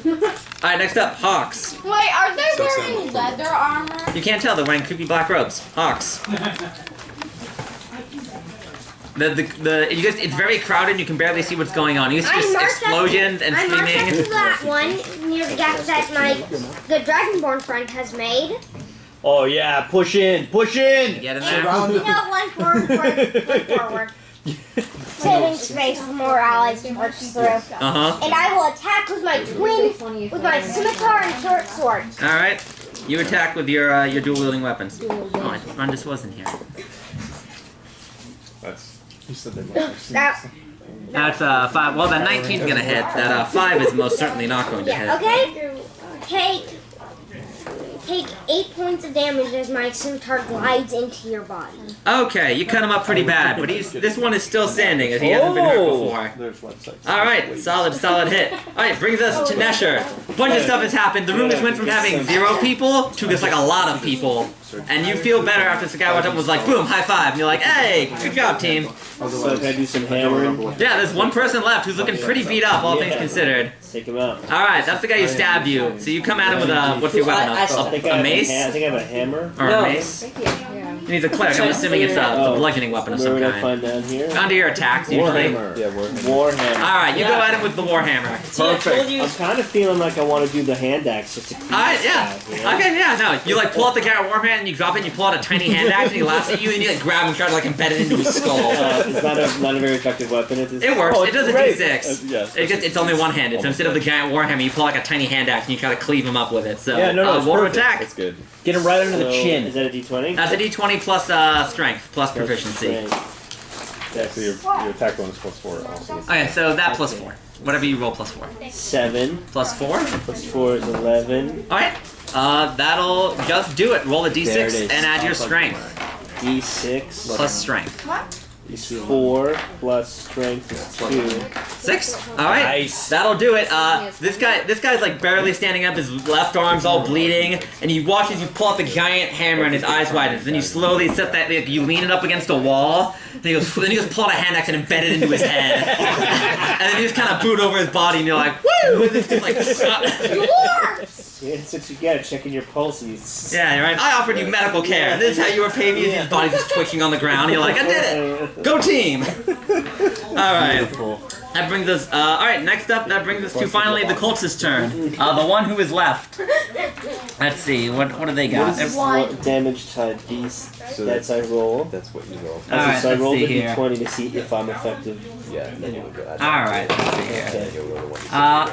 Alright, next up, Hawks. Wait, are they wearing leather armor? You can't tell, they're wearing creepy black robes. Hawks. It's very crowded and you can barely see what's going on. You see explosions and screaming. I marked up to that one near the gap that the Dragonborn friend has made. Oh yeah, push in, push in! Get in there. One forward. Saving space for more allies to march through. And I will attack with my with my scimitar and short sword. Alright. You attack with your dual wielding weapons. Oh, I thought this wasn't here. You said that. That's 5. Well, that 19's gonna hit. That 5 is most certainly not going to hit. Okay. Take 8 points of damage as my scimitar glides into your body. Okay, you cut him up pretty bad, but this one is still standing as he hasn't been hurt before. Alright, solid hit. Alright, brings us to Nesher. A bunch of stuff has happened. The room just went from having 0 people to just like a lot of people. And you feel better after the guy went up and was like, boom, high five. And you're like, hey, good job, team. So can I do some hammering? Yeah, there's one person left who's looking pretty beat up, all things considered. Take him out. Alright, that's the guy who stabbed you. So you come at him with what's your weapon? A mace? I think I have a hammer. Or a mace? He needs a cleric. I'm assuming it's a bludgeoning weapon of some kind. Where would I find down here? Under your attacks, usually. Warhammer. Yeah, Warhammer. Alright, you go at him with the Warhammer. Perfect. I'm kind of feeling like I want to do the hand axe just to keep yeah. Okay, yeah, no. You like pull out the guy at Warhammer and you drop it and you pull out a tiny hand axe and he laughs at you and you like grab him and try to like embed it into his skull. It's not a very effective weapon at this It works. It does a great. D6. It's only one-handed. So instead of the giant Warhammer, you pull like a tiny hand axe and you try to cleave him up with it. So roll to attack. That's good. Get him right under the chin. Is that a D20? That's a D20 plus strength, plus proficiency. So your attack bonus +4 also. Okay, so that +4. Whatever you roll +4. 7. +4? +4 is 11. Alright. That'll just do it. Roll a D6 and add your strength. D6 plus strength. is 4 plus strength is 2. 6? Alright. Nice. That'll do it. This guy's like barely standing up, his left arm's all bleeding, and you watch as you pull out the giant hammer and his eyes widen. Then you slowly set that, like, you lean it up against a wall, then you just pull out a hand axe and embed it into his head. And then you just kind of boot over his body and you're like, woo! And it's just like, Yeah, since you get it, checking your pulse and yeah, you're right. I offered you medical care. This is how you were paying me. His body's just twitching on the ground. You're like, I did it! Go team! Alright. That brings us, alright, next up, that brings us to finally the cultist's turn. The one who is left. Let's see, what do they got? Damage type D. So that's I roll. That's what you roll. Alright, so I roll the here. D20 to see if I'm effective. Yeah, and then you would go. Alright, let's see here.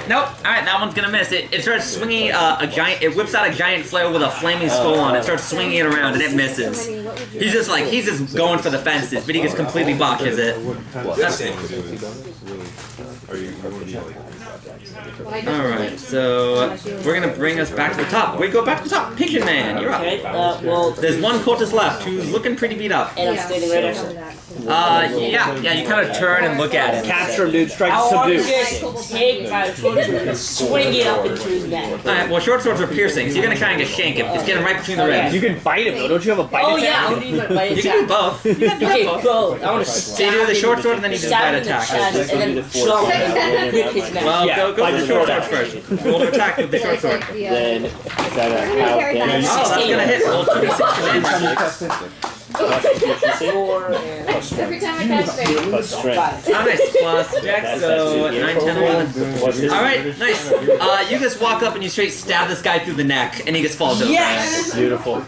Nope. Alright, that one's gonna miss. It starts swinging it whips out a giant flail with a flaming skull on it, starts swinging it around, and it misses. He's just going for the fences, but he just completely botches it. Alright, so we're gonna bring us back to the top. We go back to the top. Pigeon Man, you're up. Okay, well... There's one cultist left who's looking pretty beat up. And I'm standing right next to him. Yeah, you kind of turn and look at him. Capture him, dude. Strike to I want to subdue. just take my short sword and swing it up into his neck. Alright, well, short swords are piercing, so you're gonna try and just shank him. Just get him right between the ribs. You can bite him, though. Don't you have a bite Oh attack? yeah, I want to use my bite You attack. can do both. You can do Okay, both. both. I want to So you do the short sword and then you do the bite attack. And then shove it with his neck. Well, go for the short sword first. Roll to attack with the short sword. Then, is that a how damage? Oh, that's gonna hit. Roll 2d6 damage. Every time I cast it. Plus strength. Oh, nice. Plus dex, so 9, 10, 11. Alright, nice. You just walk up and you straight stab this guy through the neck, and he just falls over. Yes! Beautiful.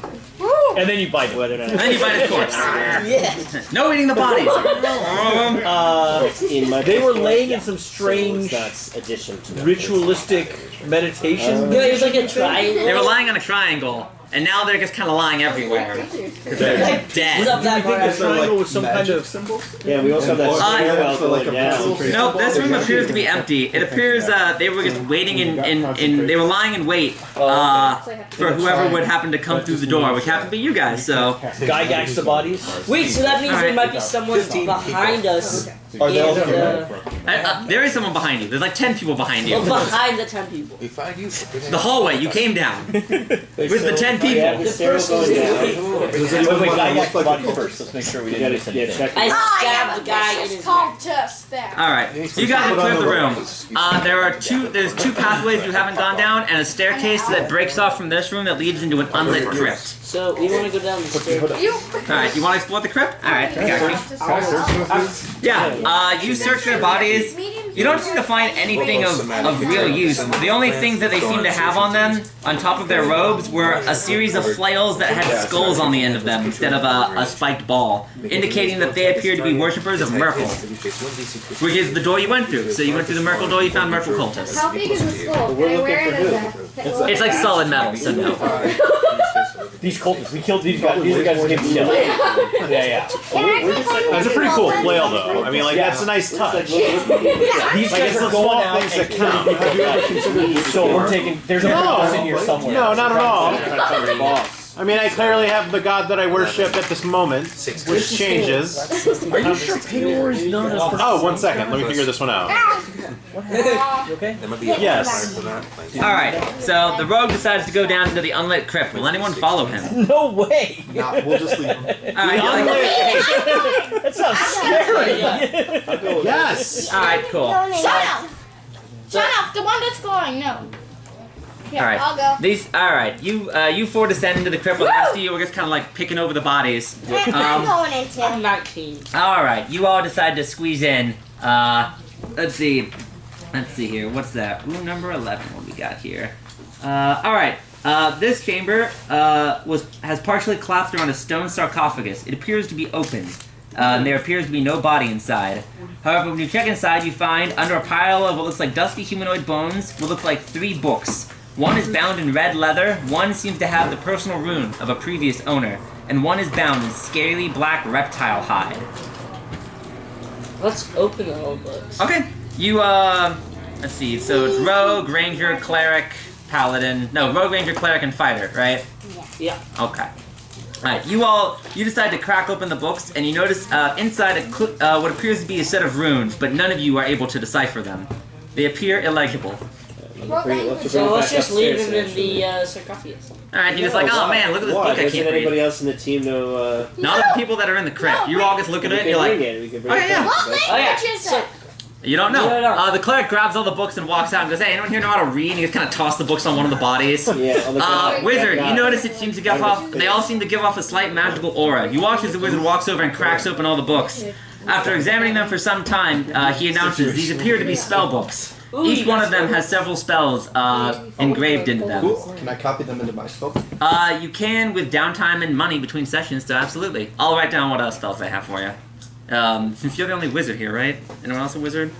And then you bite whether or not. And then you bite his corpse. Yes! No eating the bodies. They were laying in some strange ritualistic meditation. No, it was like a triangle. They were lying on a triangle, and now they're just kind of lying everywhere. They're dead. What's up, that The triangle was some kind of symbol. Yeah, we also have that stairwell like going a down. Nope, this room appears to be empty. It appears they were just waiting they were lying in wait for whoever would happen to come through the door, which happened to be you guys, so. Gygax the bodies. Wait, so that means there might be someone behind us Are they all And, here? There is someone behind you. There's like 10 people behind you. behind the 10 people. The hallway, you came down. With the 10 people. Yeah, the stairwell going down. Does anyone Wait, want to guys, look like a body corpse? first. Let's make sure we didn't miss anything. I stabbed the guy in It's his called neck. just there. Alright, so you guys have cleared the room. There's two pathways you haven't gone down, and a staircase that breaks off from this room that leads into an unlit crypt. So we want to go down the stairs. Alright, you want to explore the crypt? Alright, I got you. Yeah, you search their bodies. You don't seem to find anything of real use. The only things that they seem to have on them, on top of their robes, were a series of flails that had skulls on the end of them instead of a spiked ball, indicating that they appear to be worshippers of Merkel, which is the door you went through. So you went through the Merkel door, you found Merkel cultists. How big is the skull? Can I wear it as a... It's like solid metal, so no. These cultists, we killed these guys. These are guys who came to kill. Yeah. That's a pretty cool flail, though. I mean, like, that's a nice touch. These guys are going out things that and count. Have you ever considered this? So we're taking. There's a boss in here somewhere. No, not at all. Boss. I mean, I clearly have the god that I worship at this moment, which changes. Are you sure Payor is known as? Oh, 1 second. Let me figure this one out. You okay? Yes. Alright, so the rogue decides to go down into the unlit crypt. Will anyone follow him? No way. Nah, we'll just leave him. Alright, you're like, That sounds scary. Yes. alright, cool. Shut up! Shut up! The one that's glowing, no. Yeah, Alright, I'll go. Alright, you four descend into the crypt. With the rest of you, we're just kind of like picking over the bodies. I'm going into. I'm 19. Alright, you all decide to squeeze in. Let's see here. What's that? Room number 11. What we got here? Alright. This chamber has partially collapsed around a stone sarcophagus. It appears to be open. And there appears to be no body inside. However, when you check inside, you find under a pile of what looks like dusty humanoid bones, what looks like 3 books. One is bound in red leather, one seems to have the personal rune of a previous owner, and one is bound in scaly black reptile hide. Let's open the old books. Okay, you, let's see, so it's Rogue, Ranger, Cleric, Paladin, no, Rogue, Ranger, Cleric, and Fighter, right? Yeah. Okay. Alright, you decide to crack open the books, and you notice inside what appears to be a set of runes, but none of you are able to decipher them. They appear illegible. So let's just leave him in the sarcophagus. Alright, you're just like, oh man, look at this book I Doesn't can't anybody read. else in the team know? Not the people that are in the crypt. You all just look at it, and We you're can like, bring it. We can bring okay, it. yeah. What Oh yeah. language is So it? You don't know. You don't know. The cleric grabs all the books and walks out and goes, hey, anyone here know how to read? And he just kind of toss the books on one of the bodies. Yeah. on the Wizard, got you it. notice it seems to give off, they all seem to give off a slight magical aura. You watch as the wizard walks over and cracks open all the books. After examining them for some time, he announces these appear to be spell books. Each one of them has several spells engraved into them. Cool. Can I copy them into my spell? You can with downtime and money between sessions, so absolutely. I'll write down what spells I have for you. Since you're the only wizard here, right? Anyone else a wizard?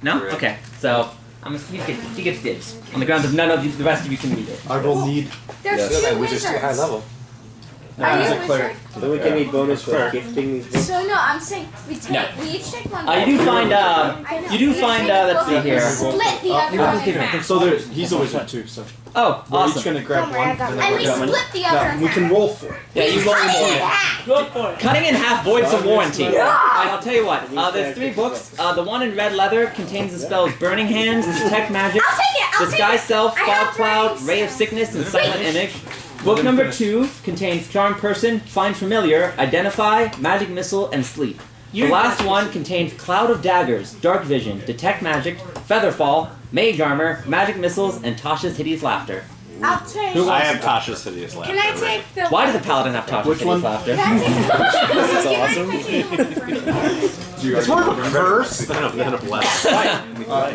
No? Okay, so he gets dibs. On the grounds of none of you, the rest of you can read it. I will need. There's 2 wizards. Are As you a cleric. Then we can need bonus for gifting these books. So no, I'm saying we each take one. You do find, let's see here. Split the other one in half. So there's, he's a wizard too, so. Oh, We're each awesome. gonna grab one. And then And we're we gonna- split the other in we can half. roll for it. Yeah, you roll Cut it in more. half. go for it. Cutting in half voids of warranty. Alright, I'll tell you what. There's 3 books. The one in red leather contains the spells Burning Hands, Detect Magic, I'll take it. I'll take Disguise it. Self, I Fog have Cloud, brains. Ray of Sickness, and Silent Image. Book number 2 contains Charm Person, Find Familiar, Identify, Magic Missile, and Sleep. The last one contains Cloud of Daggers, Dark Vision, Detect Magic, Featherfall, Mage Armor, Magic Missiles, and Tasha's Hideous Laughter. I'll take. I have Tasha's hideous laugh. Can I take the? Why does the Paladin have Tasha's Which Hideous one? Laughter? Can I take the? Do you It's more of a curse than a blessing.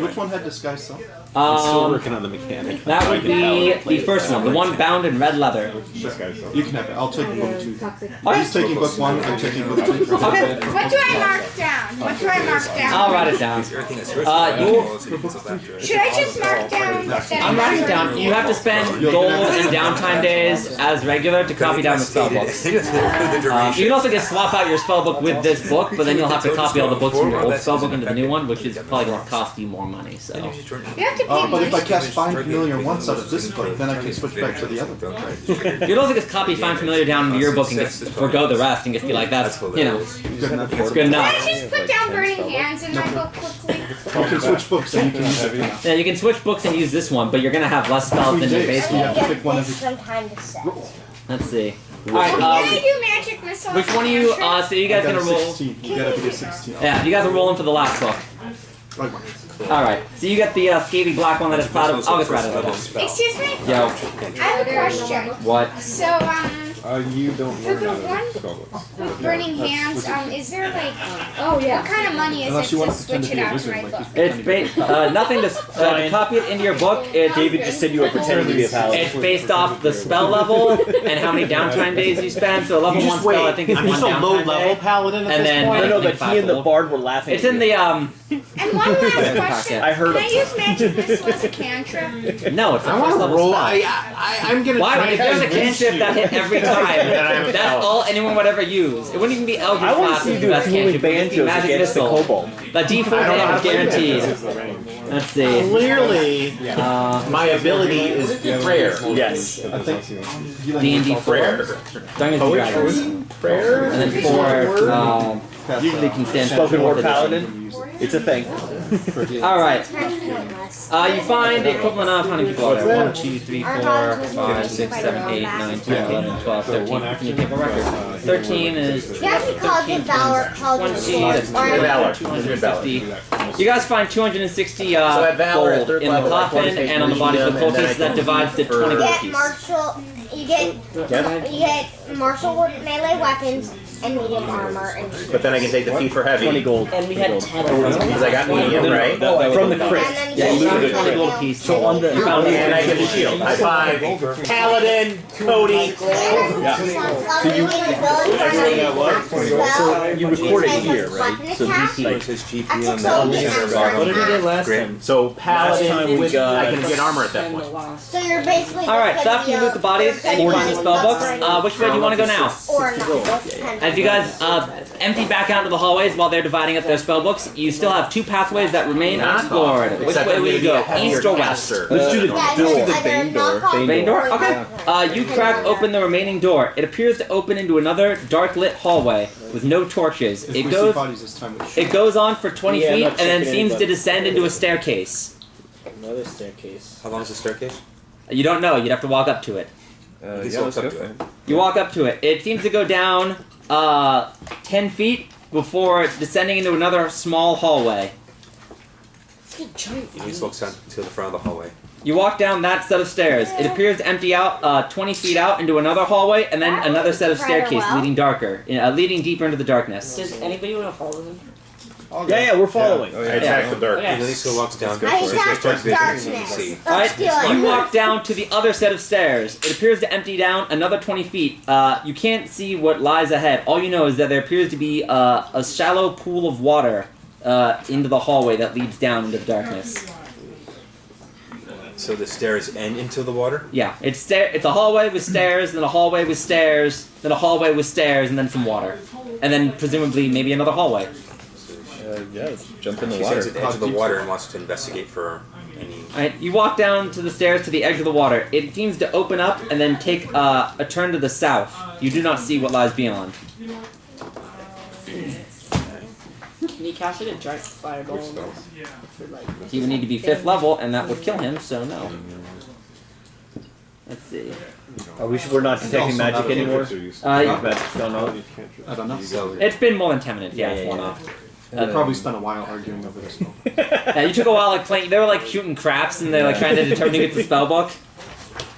Which one had disguise self? I'm still working on the mechanic. That would be the first one, the one bound in red leather. You can have it. I'll take book 2. Okay. He's taking book 1. I'm taking book 2. Okay. What do I mark down? What do I mark down? I'll write it down. Should I just mark down? I'm writing down. You have to spend gold and downtime days as regular to copy down the spell books. You can also just swap out your spell book with this book, but then you'll have to copy all the books from your old spell book into the new one, which is probably going to cost you more money. So You have to pay But if I money. cast Find Familiar once out of this book, then I can switch back to the other book. You can also just copy Find Familiar down into your book and just forgo the rest and just be like, that's, you know, Good enough. good Can enough. I just put down Burning Hands in my book quickly? You can switch books and you can use it. Yeah, you can switch books and use this one, but you're gonna have less spells than your base I'm one. gonna have to give pick one this of some time to set. Let's see. Alright, Can I do magic missile? which one of you, so you guys I got gonna a roll? 16. You gotta be a 16. Yeah, you guys are rolling for the last book. Right one. Alright, so you get the scabby black one that is cloud of August Rattle. Excuse me? Yo, I have a question. what? So, You don't for learn the how to one spell books. with Burning Hands, is there like, what kind of money is Unless it you to want to pretend switch to it be a out to wizard, my like book? It's nothing to copy it into your book. David just said you were pretending to be a paladin. It's based off the spell level and how many downtime days you spend. So level You one just wait. spell I think is I'm one just a downtime low-level day. paladin at And this then- point. No, but Five he and the gold. bard were laughing. It's in the And one last question. I heard Can I of use magic missile as a cantrip? no, it's a I first want to level roll. spell. I'm gonna. Why? try If there's a to convince cantrip you. that hit every time, I'm that's all anyone would ever use. It wouldn't even be Eldritch I want Blast to see as you the do best dueling cantrip. It would just be banjos Magic against the Missile. kobold. The D4 I don't know how damage to play guaranteed. Let's see. Clearly, my ability is prayer. Yes. I think D&D 4. Dungeons and Dragons. Prayer. And then 4, usually can stand Spoken word for paladin. It's a thing. Alright. Pointless. You find the equivalent of how many people are there? 1, 2, 3, 4, 5, 6, 7, 8, 9, 10, 11, 12, 13. Can you take a record? 13 is You have to call it Valor, call it 20, that's Valor. 260. You guys find 260 at Valor, gold third in the level, like, coffin one and on the bodies of the medium, and then cultists I that can divides to for- 20 You gold get piece. martial, you get martial melee weapons and medium armor and But then I can take the fee for heavy. 20 gold. And we had 10 Because I got medium, right? From the crit. and then Yeah, you found a get 20 gold piece. So on the- You found And I get the shield. I find Paladin, Cody. So You record it here, right? So DC. Like his GP on That's that. What did we get last Great. time? So Last time Paladin, we with, got- I can get armor at that And the point. last. So you're basically Alright, so after you loot the bodies and you find the spell books, which way do you want to go now? or not. As you guys empty back out into the hallways while they're dividing up their spell books, you still have two pathways that remain unexplored. Which Except way I'm will you gonna be a go? heavier East or west? caster. Let's do the Yeah, door. it's either Bane door. knockoff Main door? or Okay. You crack open the remaining door. It appears to open into another dark lit hallway with no torches. if It we see goes bodies this time, it goes on for 20 Yeah, I'm feet not and then checking seems to anybody. descend into a staircase. Another staircase. How long is the staircase? You don't know, you'd have to walk up to it. Yeah, let's go for it. You walk up to it. It seems to go down 10 feet before descending into another small hallway. He just walks down to the front of the hallway. You walk down that set of stairs. It appears to empty out 20 feet out into another hallway, and then another set of staircase leading leading deeper into the darkness. Does anybody want to follow them? Yeah, we're following. Oh, I attack the dark. Okay. At least he walks down. I before attack it starts the making darkness. see. Alright, Let's do you it. walk down to the other set of stairs. It appears to empty down another 20 feet. You can't see what lies ahead. All you know is that there appears to be a shallow pool of water into the hallway that leads down into the darkness. So the stairs end into the water? Yeah, it's a hallway with stairs, then a hallway with stairs, then a hallway with stairs, and then some water. And then presumably maybe another hallway. Yeah, let's jump in the He stands at the edge of the water and wants to investigate for any... Alright, you walk down to the stairs to the edge of the water. It seems to open up and then take a turn to the south. You do not see what lies beyond. Can you cast like a giant fireball on this? For, like, He would need to be 5th level, and that would kill him, so no. Let's see. We're not detecting magic anymore. Magic's gone off. I don't know. It's been more than 10 minutes, yeah, it's Yeah, worn yeah. off. I probably spent a while arguing over this one. Yeah, you took a while like playing, they were like shooting craps and they're like trying to determine who gets the spell book.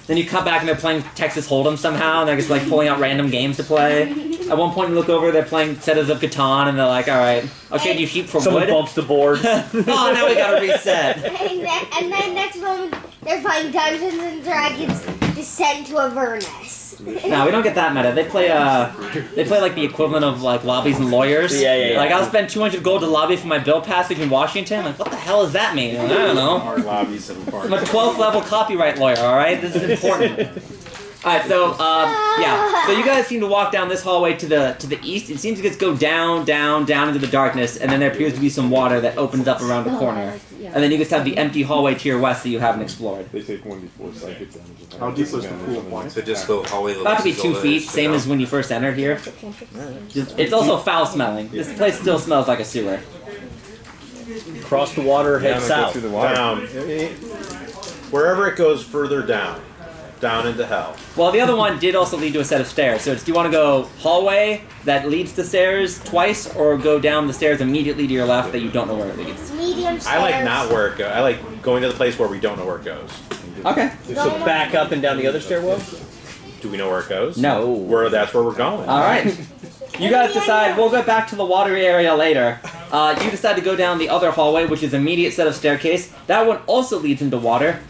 Then you come back and they're playing Texas Hold'em somehow, and they're just like pulling out random games to play. At one point you look over, they're playing Setters of Catan, and they're like, alright, I'll trade you sheep for Someone wood. bumps the board. Oh, now we gotta reset. And then next moment, they're playing Dungeons and Dragons Descent to Avernus. No, we don't get that meta. They play like the equivalent of like lobbies and lawyers. Yeah. Like I'll spend 200 gold to lobby for my bill passage in Washington. Like what the hell does that mean? Like, I don't know. Our lobbies and I'm a 12th level copyright lawyer. All right, this is important. All right, so yeah, so you guys seem to walk down this hallway to the east. It seems to just go down into the darkness, and then there appears to be some water that opens up around the corner. and then you just have the empty hallway to your west that you haven't explored. They take 1d4 psychic damage. How deep was the pool of water? So just go hallway. About to be 2 feet, same as when you first entered here. It's also foul smelling. This place still smells like a sewer. Cross the water, head south. Through the water. Down. Wherever it goes further down. Down into hell. Well, the other one did also lead to a set of stairs. So do you want to go hallway that leads to stairs twice, or go down the stairs immediately to your left that you don't know where it leads? Medium stairs. I like not where it goes. I like going to the place where we don't know where it goes. Okay. So back up and down the other stairwell? Do we know where it goes? No. That's where we're going. All right. You guys decide. We'll go back to the watery area later. You decide to go down the other hallway, which is an immediate set of staircase. That one also leads into water.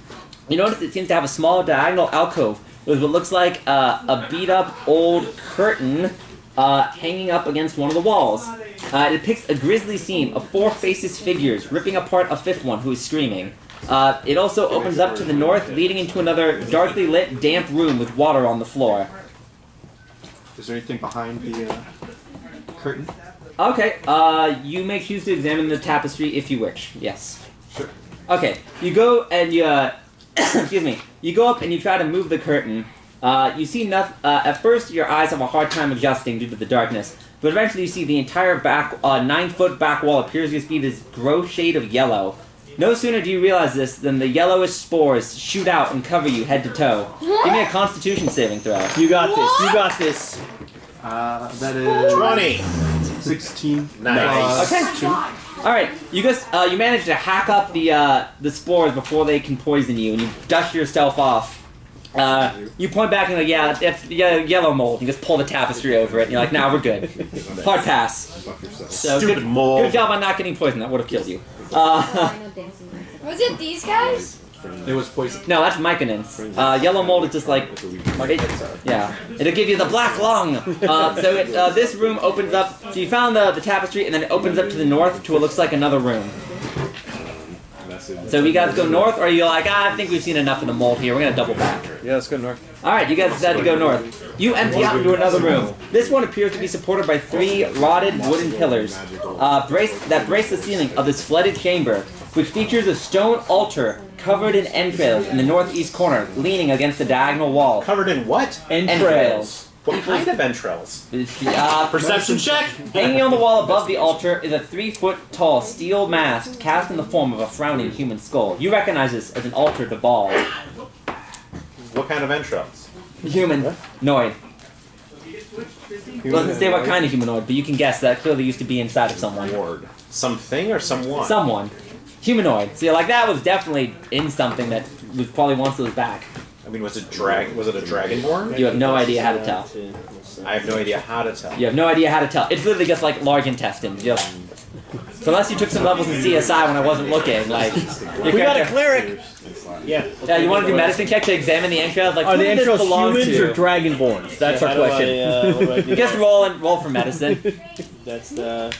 You notice it seems to have a small diagonal alcove with what looks like a beat-up old curtain hanging up against one of the walls. It depicts a grisly scene of 4 faceless figures ripping apart a 5th one who is screaming. It also opens up to the north, leading into another darkly lit, damp room with water on the floor. Is there anything behind the curtain? Okay, you may choose to examine the tapestry if you wish. Yes. Sure. Okay, you go and you, excuse me, you go up and you try to move the curtain. You see nothing, at first your eyes have a hard time adjusting due to the darkness, but eventually you see the entire back, 9-foot back wall appears to be this gross shade of yellow. No sooner do you realize this than the yellowish spores shoot out and cover you head to toe. Give me a Constitution saving throw. You got this. You got this. That is 20. 16. Nice. Okay. All right. You guys, you manage to hack up the spores before they can poison you, and you dust yourself off. You point back and like, yeah, that's yellow mold. You just pull the tapestry over it, and you're like, nah, we're good. Hard pass. So Stupid good, mold. Good job on not getting poisoned. That would have killed you. Was it these guys? It was poison. No, that's myconins. Yellow mold is just like, yeah, it'll give you the black lung. This room opens up. So you found the tapestry, and then it opens up to the north to what looks like another room. So we guys go north, or are you like, I think we've seen enough of the mold here. We're gonna double back. Yeah, let's go north. All right, you guys decide to go north. You empty out into another room. This one appears to be supported by 3 rotted wooden pillars that brace the ceiling of this flooded chamber, which features a stone altar covered in entrails in the northeast corner, leaning against the diagonal wall. Covered in what? Entrails. What kind of entrails? Perception Perception check? Hanging on the wall above the altar is a 3-foot-tall steel mask cast in the form of a frowning human skull. You recognize this as an altar to Baal. What kind of entrails? Humanoid. It doesn't say what kind of humanoid, but you can guess that clearly used to be inside of someone. Ward. Something or someone? Someone. Humanoid. So you're like, that was definitely in something that was probably once it was back. I mean, was it a dragonborn? You have no idea how to tell. I have no idea how to tell. You have no idea how to tell. It's literally just like large intestines. So unless you took some levels in CSI when I wasn't looking, like... We got a cleric! Yeah. Yeah, you want to do medicine check to examine the entrails? Like, Are who the did this entrails belong humans to? or dragonborns? That's our question. Just roll for medicine. That's the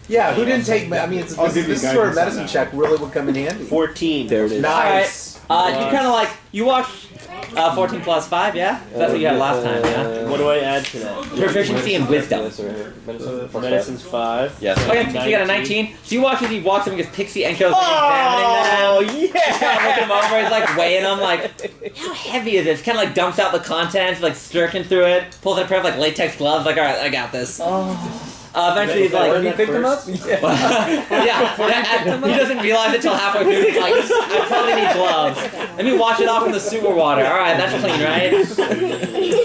Yeah, who didn't take? I mean, this is where a medicine check really would come in handy. 14. There it is. Nice. You kind of like, you watch 14 plus 5, yeah? That's what you had last time, yeah? What do I add to that? Proficiency and wisdom. Medicine's 5. Yes. Okay, so you got a 19. So you watch as he walks up and gets pixie entrails, like examining them. Oh, He's kind of yeah! looking them over, he's like weighing them, like, how heavy is this? Kind of like dumps out the contents, like stirking through it, pulls out a pair of like latex gloves, like, alright, I got this. Eventually he's like, you picked them up? yeah, he doesn't realize it till halfway through. He's like, I probably need gloves. Let me wash it off in the sewer water. Alright, that's clean, right?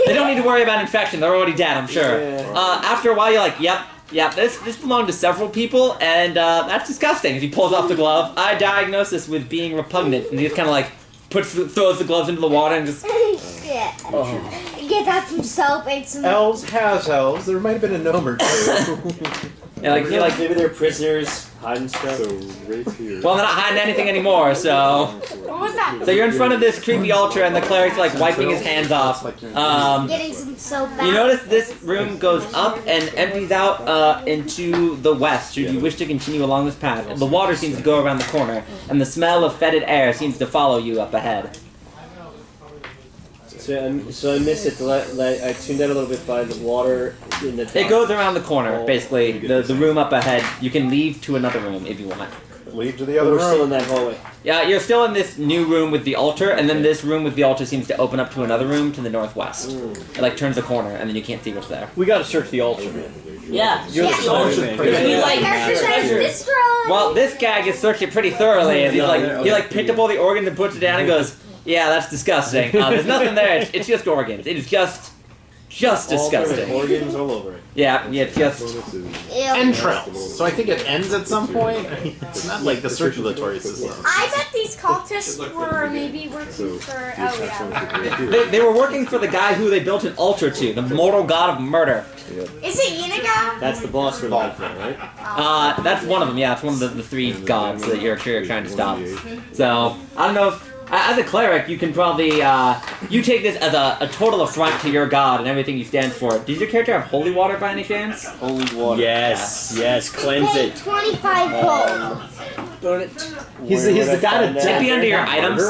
They don't need to worry about infection. They're already dead, I'm sure. After a while, you're like, yep, this belonged to several people, and that's disgusting. As he pulls off the glove, I diagnose this with being repugnant, and he just kind of like throws the gloves into the water and just... Get out some soap and some... Elves has elves. There might have been a gnome or two. Yeah, like, you're like, Maybe they're prisoners, hiding stuff. So right here. well, they're not hiding anything anymore, so... What was that? So you're in front of this creepy altar, and the cleric's like wiping his hands off. Getting some soap back. You notice this room goes up and empties out into the west, should you wish to continue along this path. The water seems to go around the corner, and the smell of fetid air seems to follow you up ahead. So I missed it. I tuned out a little bit by the water in the top. It goes around the corner, basically. The room up ahead. You can leave to another room if you want. leave to the other We're still in room. that hallway. Yeah, you're still in this new room with the altar, and then this room with the altar seems to open up to another room to the northwest. It like turns a corner, and then you can't see what's there. We gotta search the altar, man. Yeah. You're the soldier, man. We like Destroy. Well, this guy gets searched it pretty thoroughly, and he like picked up all the organs and puts it down and goes, "Yeah, that's disgusting. There's nothing there. It's just organs. It is just disgusting." Organs all over it. Yeah, it's just. Entrails. So I think it ends at some point. It's not like the circulatory system. I bet these cultists were maybe working for. Oh yeah. They were working for the guy who they built an altar to, the mortal god of murder. Is it Uniga? That's the boss for life, right? That's one of them. Yeah, it's one of the three gods that you're trying to stop. So I don't know if. As a cleric, you can probably, you take this as a total affront to your god and everything he stands for. Does your character have holy water by any chance? Holy water. Yes, cleanse Pay it. 25 gold. burn it. He's the god of It'd death. be under your items.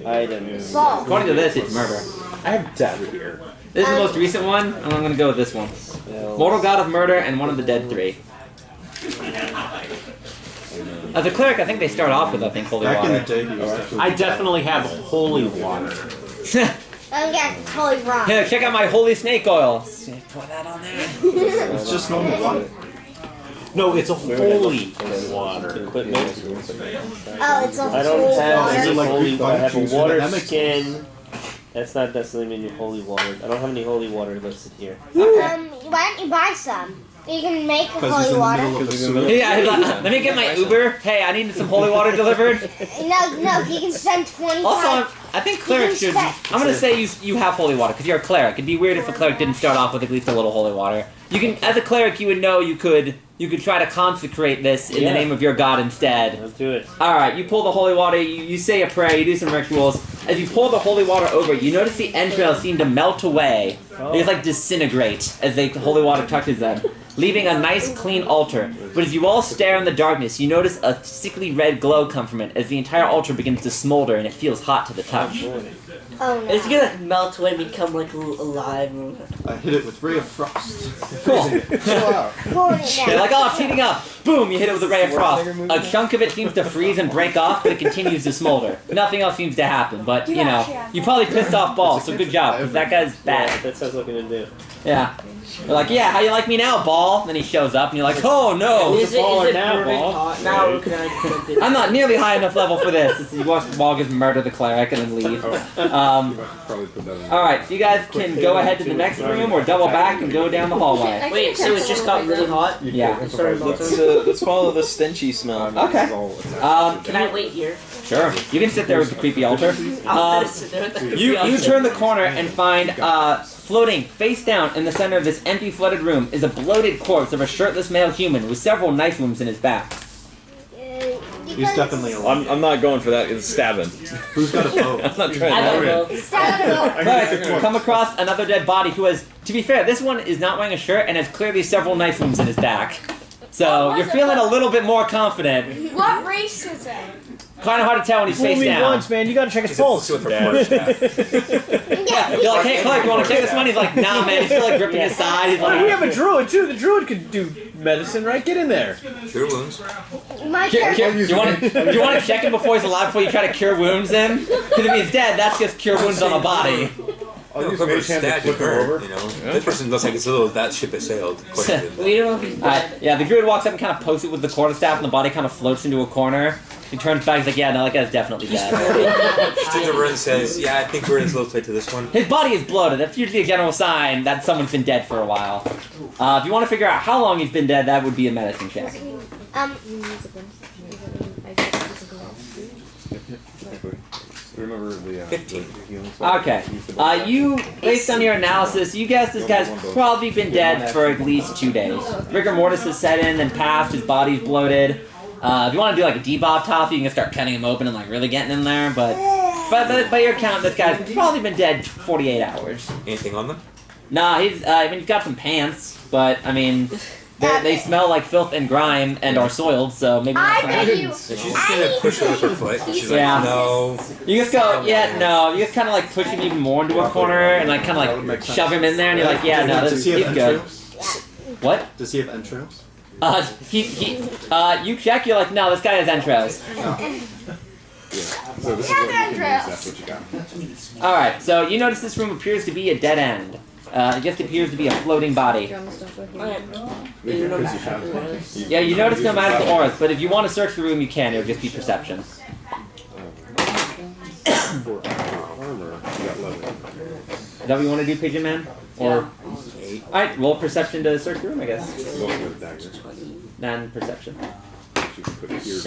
Items. Gold. According to this, it's murder. I have death here. This is the most recent one, and I'm gonna go with this one. Mortal god of murder and one of the dead three. As a cleric, I think they start off with, holy Back in the water. day, he was definitely. I definitely have holy water. I'm getting holy rock. Here, check out my holy snake oil. Pour that on there. It's just normal water. No, it's a holy water. Equipment. Oh, it's a I don't holy have water. any like holy water. I have a reflections? water That makes skin. That's not necessarily mean holy water. I don't have any holy water listed here. Why don't you buy some? You can make a Because he's holy in the water. middle of the sewer. Yeah, he's like, let me get my Uber. Hey, I need some holy water delivered. No, you can spend 25. Also, I think clerics should. I'm gonna say you have holy water because you're a cleric. It'd be weird if a cleric didn't start off with at least a little holy water. You can, as a cleric, you would know you could try to consecrate this in the name of your god instead. Let's do it. All right, you pull the holy water. You say a prayer. You do some rituals. As you pull the holy water over, you notice the entrails seem to melt away. They just like disintegrate as the holy water touches them, leaving a nice clean altar. But as you all stare in the darkness, you notice a sickly red glow come from it as the entire altar begins to smolder and it feels hot to the touch. Oh no. It's gonna like melt away and become like alive. I hit it with ray of frost. Cool. Chill out. Pour it You're down. like, oh, it's heating up. Boom, you hit it with a ray of frost. A chunk of it seems to freeze and break off, but it continues to smolder. Nothing else seems to happen, but, you know, you probably pissed off Ball, so good job, because that guy's Yeah, bad. that sounds like a good do. Yeah. You're like, yeah, how you like me now, Ball? Then he shows up, and you're like, oh, no. Is it now, burning Ball. hot now? Can I I'm not nearly high enough level for this. You watch Ball just murder the cleric and then leave. Probably put that in. Alright, so you guys can go ahead to the next room, or double back and go down the hallway. Wait, so it just got really hot? Yeah. Let's follow the stenchy smell. Okay. Can I wait here? Sure. You can sit there with the creepy altar. I'll sit there with the You turn the corner and find floating face down in the center of this empty flooded room is a bloated corpse of a shirtless male human with several knife wounds in his back. He's definitely alive. I'm not going for that. It's stabbing. Who's got a bow? I'm not trying I to. don't know. But you come across another dead body who has, to be fair, this one is not wearing a shirt and has clearly several knife wounds in his back. So you're feeling a little bit more confident. What race is it? Kind of hard to tell when he's Fool face me down. once, man. You gotta check his pulse. Yeah, you're like, hey, Clark, you want to check this one? He's like, nah, man. He's still like gripping his side. He's Hey, we like, have a druid too. The druid could do medicine, right? Get in there. Cure wounds. My you character. want to check him before he's alive before you try to cure wounds then? Because if he's dead, that's just cure wounds on a body. Whoever stabbed her, you know. This person looks like it's a little that ship has sailed. Question. We don't know if he's dead. Yeah, the druid walks up and kind of pokes it with the quarterstaff, and the body kind of floats into a corner. He turns back, he's like, yeah, no, that guy's definitely dead. Turns over and says, yeah, I think we're in a little play to this one. His body is bloated. That's usually a general sign that someone's been dead for a while. If you want to figure out how long he's been dead, that would be a medicine check. Remember the 15. Okay. You, based on your analysis, you guess this guy's probably been dead for at least 2 days. Rigor mortis has set in and passed, his body's bloated. If you want to do like a deep autopsy, you can start cutting him open and like really getting in there, but by your count, this guy's probably been dead 48 hours. Anything on them? Nah, he's got some pants, but I mean, they smell like filth and grime and are soiled, so maybe not. I bet you. So she's just gonna push her with her foot. She's Yeah. like, no. You just go, yeah, no. You just kind of like push him even more into a corner and like kind of like shove him in there, and you're like, yeah, no, Does he he's have good. entrails? What? Does he have entrails? You check, you're like, no, this guy has entrails. So this is what you can use, that's what you got. Alright, so you notice this room appears to be a dead end. It just appears to be a floating body. Yeah, you notice no magical auras, but if you want to search the room, you can. It'll just be perception. For armor, you got leather. Is that what you want to do, Pigeon Man? Or alright, roll perception to search the room, I guess. Going with dagger. Non-perception. You can put it here.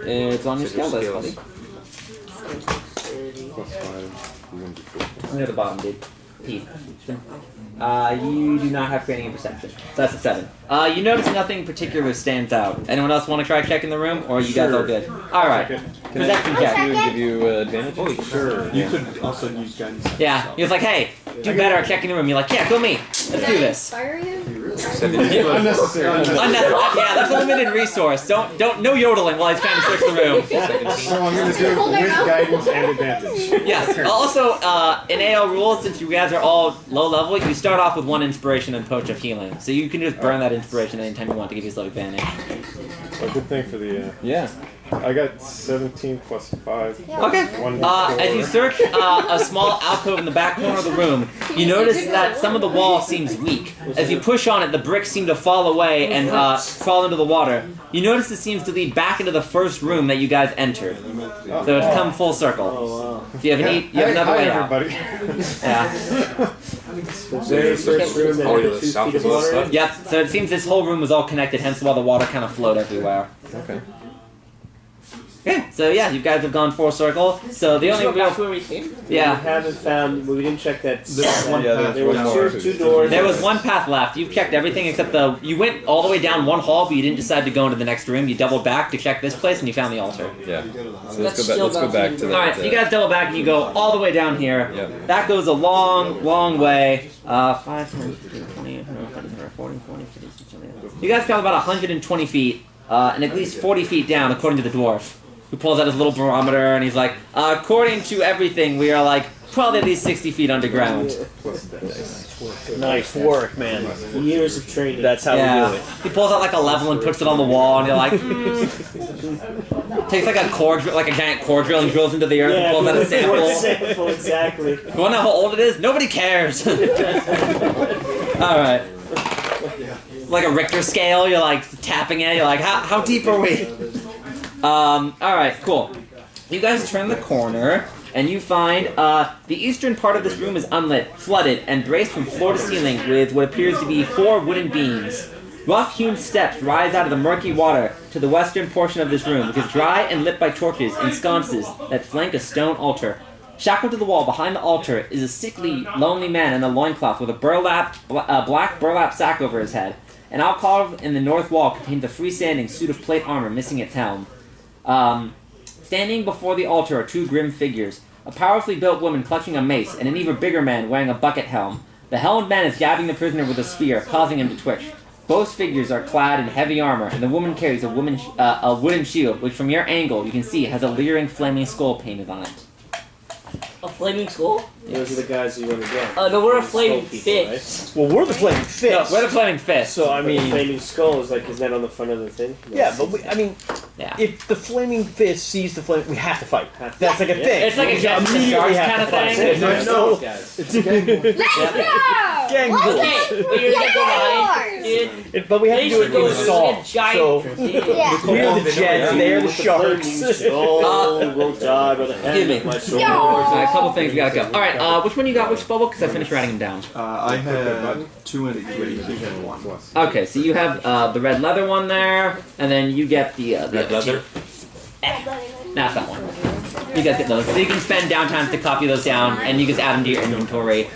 It's on your skill list, buddy. Plus 5, 1d4. Near the bottom, dude. Teeth. You do not have training in perception. So that's a 7. You notice nothing particular stands out. Anyone else want to try checking the room? Or are you guys all good? Alright. Perception check. Give you advantage? Oh, sure. You could also use guidance. Yeah. He was like, hey, do better at checking the room. You're like, yeah, go me. Let's do this. Unnecessary. Yeah, that's a limited resource. Don't no yodeling while he's trying to search the room. So I'm going to do it with guidance and advantage. Yes. Also, in AL rules, since you guys are all low level, you start off with 1 inspiration and poach of healing. So you can just burn that inspiration anytime you want to give yourself advantage. A good thing for the yeah. I got 17 plus 5. Okay. As you search a small alcove in the back corner of the room, you notice that some of the wall seems weak. As you push on it, the bricks seem to fall away and fall into the water. You notice it seems to lead back into the first room that you guys entered. So it's come full circle. Do you have any? You have another way out. Yeah. There's the first room that had 2 feet of water. Yep. So it seems this whole room was all connected, hence why the water kind of flowed everywhere. Okay. Okay, so yeah, you guys have gone full circle. So the only real where we came. yeah. We haven't found. We didn't check that. One path. There was two doors. There was one path left. You've checked everything except the. You went all the way down one hall, but you didn't decide to go into the next room. You doubled back to check this place, and you found the altar. Yeah. So let's go back to that. All right, so you guys double back, and you go all the way down here. Yep. That goes a long, long way. 5, 10, 15, 20, 40, 50, 60. You guys got about 120 feet, and at least 40 feet down, according to the dwarf, who pulls out his little barometer, and he's like, according to everything, we are like probably at least 60 feet underground. Nice work, man. Years of training. That's how we do it. He pulls out like a level and puts it on the wall, and you're like, takes like a core drill, like a giant core drill, and drills into the earth and pulls out a sample. Exactly. You wanna know how old it is? Nobody cares. All right. Like a Richter scale, you're like tapping it. You're like, how deep are we? Alright, cool. You guys turn the corner, and you find, the eastern part of this room is unlit, flooded, and braced from floor to ceiling with what appears to be 4 wooden beams. Rough-hewn steps rise out of the murky water to the western portion of this room, which is dry and lit by torches and sconces that flank a stone altar. Shackled to the wall behind the altar is a sickly, lonely man in a loincloth with a black burlap sack over his head. An alcove in the north wall contains a freestanding suit of plate armor missing its helm. Standing before the altar are 2 grim figures. A powerfully built woman clutching a mace, and an even bigger man wearing a bucket helm. The helmed man is jabbing the prisoner with a spear, causing him to twitch. Both figures are clad in heavy armor, and the woman carries a wooden shield, which from your angle you can see has a leering flaming skull painted on it. A flaming skull? Those are the guys you want to get. No, we're a flaming fist. Well, we're the flaming fist. No, we're the flaming fist. So I mean, the flaming skull is like, is that on the front of the thing? Yeah, but I mean, if the flaming fist sees the flame, we have to fight. That's like a thing. It's like a Jets and Sharks kind of thing. No, guys. It's a gang. Let's go! Gang Okay, but you're the Lions, dude. But we have to do it in assault. So we're the Jets, they're the Sharks. Excuse me. A couple things we gotta go. Alright, which one you got? Which bubble? Because I finished writing them down. I had 2 and 3. You had 1. Okay, so you have the red leather one there, and then you get the Red leather? That's that one. You guys get those. So you can spend downtime to copy those down, and you just add them to your inventory.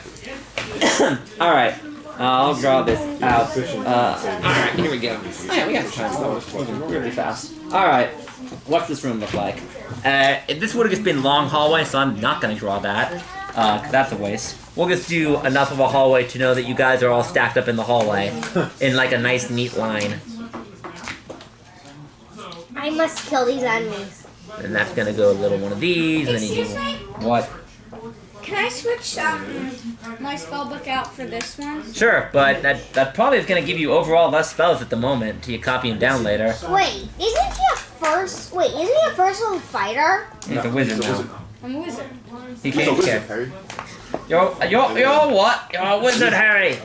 Alright. I'll draw this out. Alright, here we go. Oh yeah, we got time. So really fast. Alright. What's this room look like? This would have just been long hallway, so I'm not going to draw that, because that's a waste. We'll just do enough of a hallway to know that you guys are all stacked up in the hallway, in like a nice, neat line. I must kill these enemies. And that's going to go a little one of these, and then you do... What? Can I switch my spell book out for this one? Sure, but that probably is going to give you overall less spells at the moment until you copy them down later. Wait, isn't he a first level fighter? He's a wizard now. I'm a wizard. He can't care. You're what? You're a wizard, Harry.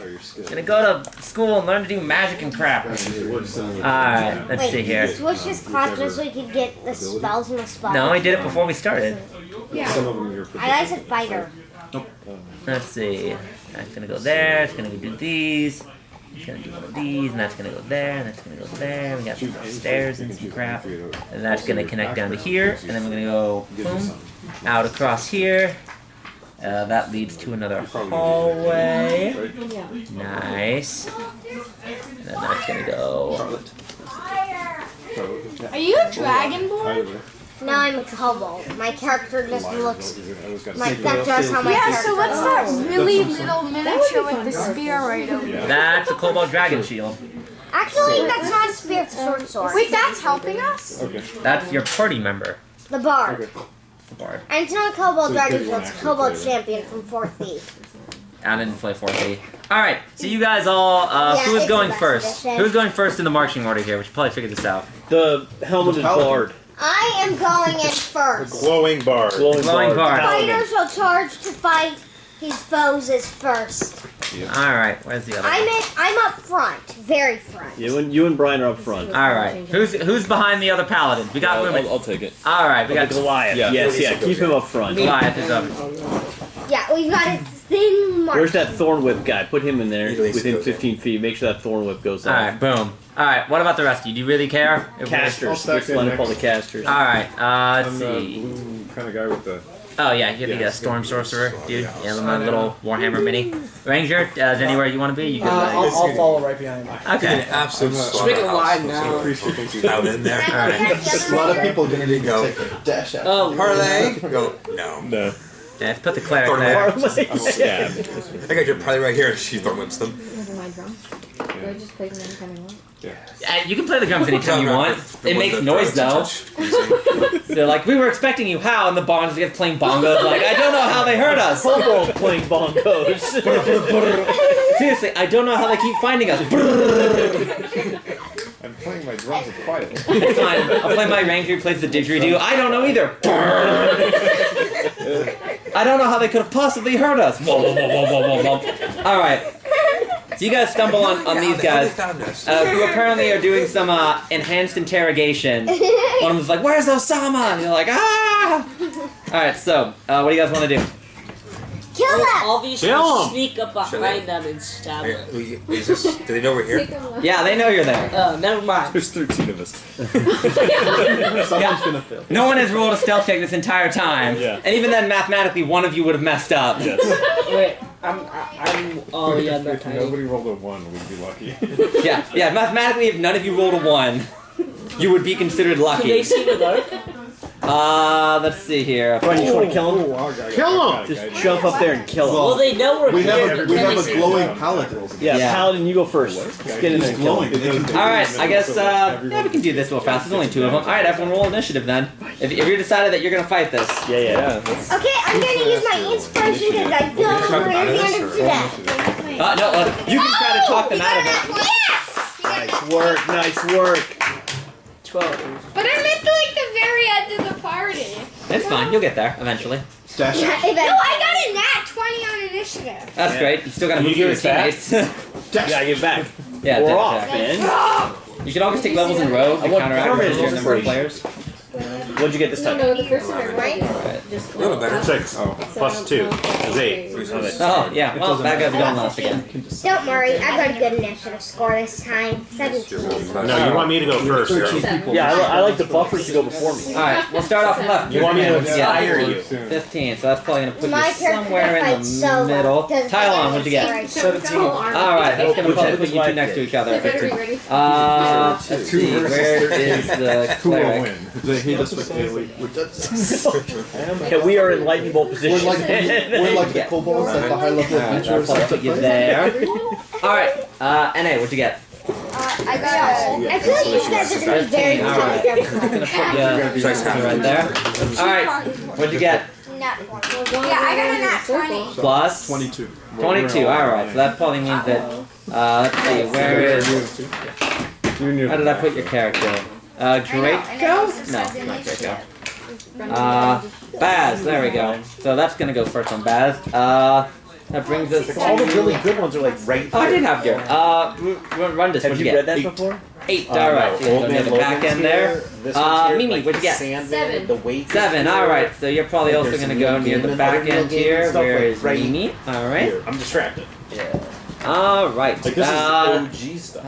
Gonna go to school and learn to do magic and crap. Alright, let's see here. Switch his class just so he could get the spells in the spot. No, he did it before we started. Yeah. I said fighter. Let's see. That's gonna go there. It's gonna do these. It's gonna do one of these, and that's gonna go there, and that's gonna go there. We got some stairs and some crap, and that's gonna connect down to here, and then we're gonna go boom out across here. That leads to another hallway. Nice. And then that's gonna go. Are you a dragonborn? No, I'm a kobold. My character just looks like that's just how my character so what's that really little miniature with the spear right over there? That's a kobold dragon shield. Actually, that's not a spear, it's a short sword. Wait, that's helping us? Okay. That's your party member. The bard. Okay. The bard. And it's not a kobold dragon shield, it's a kobold champion from 4th Thief. I didn't play 4th. Alright, so you guys all, who's going first? Who's going first in the marching order here? We should probably figure this out. The helmeted bard. I am going in first. Glowing bar. Glowing bard. Fighters will charge to fight his foes as first. Alright, where's the other one? I'm up front, very front. You and Brian are up front. Alright, who's behind the other paladin? We got women. I'll take it. Alright, we got Goliath. Yeah. Yes, keep him up front. Goliath is up. Yeah, we've got a thin mark. Where's that thorn whip guy? Put him in there within 15 feet. Make sure that thorn whip goes off. Alright, boom. Alright, what about the rest of you? Do you really care? Casters. Let's line up all the casters. Alright, let's I'm the see. blue kind of guy with the. Oh yeah, you're the storm sorcerer, dude. Yeah, my little Warhammer mini. Ranger, is anywhere you want to be? You can. I'll follow right behind you. Okay. Absolute Just make it wide now. out in there. Alright. A lot of people are gonna need to Go. take a dash out. Oh, Parlay. Go. No. No. Yeah, put the cleric Thorn there. whip. Yeah. I got your parlay right here. She thorn whips them. My drum. Do I just play them anytime I want? You can play the drums anytime you want. It makes noise though. They're like, we were expecting you. How? And the bonds get playing bongos. Like, I don't know how they heard us. Kobold playing bongos. Seriously, I don't know how they keep finding us. I'm playing my drums quietly. It's fine. I'll play my ranger who plays the didgeridoo. I don't know either. I don't know how they could have possibly heard us. All right. So you guys stumble on these guys, who apparently are doing some enhanced interrogation. One of them's like, "Where's Osama?" And you're like, "Ah!" All right. So what do you guys want to do? Kill them! Obviously, Kill 'em! sneak up behind them and stab them. Do they know we're here? Yeah, they know you're there. Never mind. There's 13 of us. Someone's gonna fail. No one has rolled a stealth check this entire time, Yeah. and even then, mathematically, one of you would have messed up. Yes. Wait, oh yeah, If nobody rolled a 1, we'd be lucky. Yeah. Mathematically, if none of you rolled a 1, you would be considered Can they lucky. see the dark? Let's see here. Brian, you just want to kill him? Kill him! Just jump up there and kill him. Well, they know we're We here. have Can they a see glowing paladin. Yeah, Paladin, you go first. Let's get in there and kill him. Alright, I guess, yeah, we can do this real fast. There's only 2 of them. Alright, everyone roll initiative then. If you decided that you're gonna fight this. Yeah. Okay, I'm gonna use my inspiration because I feel like we're gonna hand him to death. No, you can try to talk them out of it. Yes! Nice work. 12. But I meant like the very end of the party. It's fine, you'll get there eventually. Dash No, out. I got a nat 20 on initiative. That's great. You still gotta move your teammates. Yeah, get back. Yeah, We're dash off, attack. man. You can always take levels in rogue to I want counteract permanent your number of inspiration. players. What'd you get this time? No, the first one, right? Just A little better. 6. Plus 2 is 8. Oh, yeah. Well, bad guys are going last again. Don't worry, I got a good initiative score this time. 17. No, you want me to go first, though. Yeah, I like the buffers to go before me. Alright, we'll start off left. You want me to Yeah, inspire you? 15, so that's probably gonna put My you character somewhere in fights the solo. middle. Does- Tylon, what'd you get? 17. Alright, that's gonna probably put you 2 next to each other. Ready? Let's see, where is the Who will cleric? win? They hate us with Okay, we are in lightning bolt position. We're like the kobolds, like the high level Alright, adventurers. that'll put you there. Alright, NA, what'd you get? I got I feel like you guys are gonna be very Alright, tough. gonna put you right there. Alright, what'd you get? 9. nat 20. Yeah, I got a nat 20. Plus 22. 22. All right. So that probably means that. Let's see. Where is? How did I put your character? Draco? No, not Draco. Baz. There we go. So that's gonna go first on Baz. That brings us. All the really good ones are like right here. Oh, I did have your. Run this. Have you read that before? 8. All right. So you go near the back end there. Mimi, what'd you get? 7. The weight. 7. All right. So you're probably also gonna go near the back end here. Where is Mimi? All right. I'm distracted. Yeah. All right. Like this is OG stuff.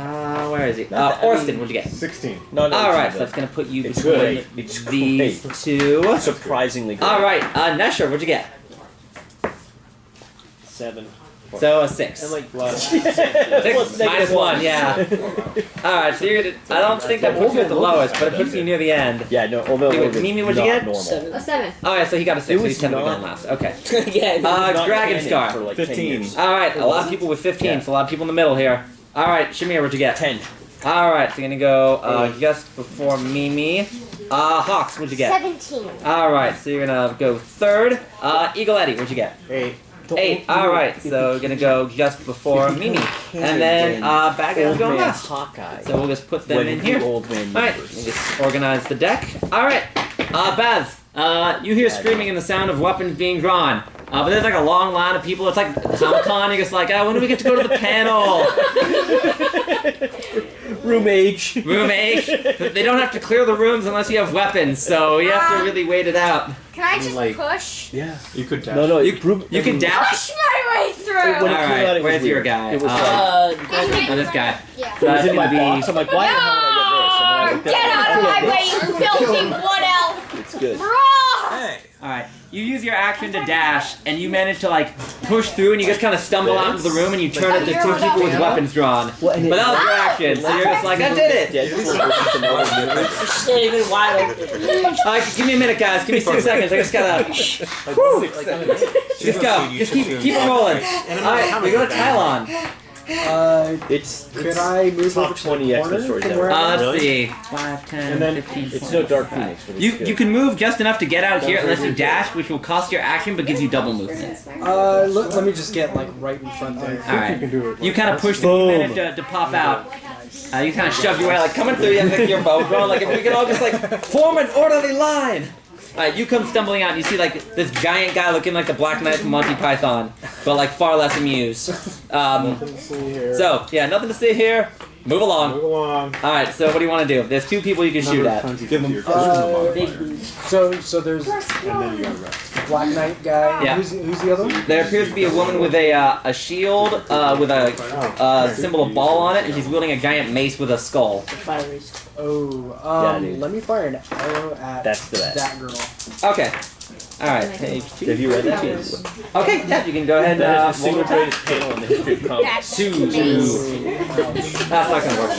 Where is he? Orston, what'd you get? 16. No, All right. So that's gonna put you It's between good. It's these great. two. Surprisingly good. All right. Nesher, what'd you get? 7. So a 6. And like plus 6 minus 1, yeah. Alright, so you're gonna. I don't think that puts you at the lowest, but it puts you near the end. Yeah, no. Although Mimi, what'd you get? normal. 7. A 7. Alright, so he got a 6, so he's was 10 not- last. Okay. Yeah. Dragon For Scar. like 15. Alright, a lot of people with 15, Yeah. so a lot of people in the middle here. Alright, Shamir, what'd you get? 10. Alright, so you're gonna go just before Mimi. Hawks, what'd you get? 17. Alright, so you're gonna go third. Eagle Eddie, what'd you get? 8. 8. Alright, so we're gonna go just before Mimi. And then Baghead's going last. Hawkeye. So we'll just put them in here. Old man Alright, universe. we'll just organize the deck. Alright, Baz, you hear screaming and the sound of weapons being drawn. But there's like a long line of people. It's like Comic-Con. You're just like, when do we get to go to the panel? Room H. Room H. They don't have to clear the rooms unless you have weapons, so you have to really wait it out. Can I just push? Yeah. You could dash. No, You can dash. Push my way through! When it came out, Alright, it was where's your weird. guy? It was this guy. Yeah. So It was that's in my gonna box. I'm like, why the hell did I get this? And then I looked Get at it, out of my way, you filthy wood elf! It's good. Hey. Alright, you use your action to dash, and you manage to like push through, and you just kind of stumble out into the room, and you turn into 2 people with weapons drawn. But that was your action, so you're just like, I did it! Even wide open. Alright, give me a minute, guys. Give me 6 seconds. I just gotta. Just go. Just keep rolling. Alright, we go to Tylon. Could I move top 20 extra stories ever? Let's see. 5, 10, 15, It's no Dark Phoenix. But it's You good. can move just enough to get out here unless you dash, which will cost your action but gives you double movement. Let me just get like right in front there. Alright. You kind of push the minute to pop out. You kind of shove your way, like coming through, you have like, your bow drawn, like if we can all just like form an orderly line. Alright, you come stumbling out and you see like this giant guy looking like the Black Knight from Monty Python, but like far less amused. So, yeah, nothing to see here. Move along. Move along. Alright, so what do you want to do? There's 2 people you can shoot at. Give them So there's Black Knight guy. Yeah. Who's the other one? There appears to be a woman with a shield with a symbol of ball on it, and she's wielding a giant mace with a skull. Let me fire an arrow at that girl. Okay. Alright, page 2. Have you read that? Okay, yeah, you can go ahead and That is the roll single attack. greatest panel in the history of comics. 2. That's not gonna work.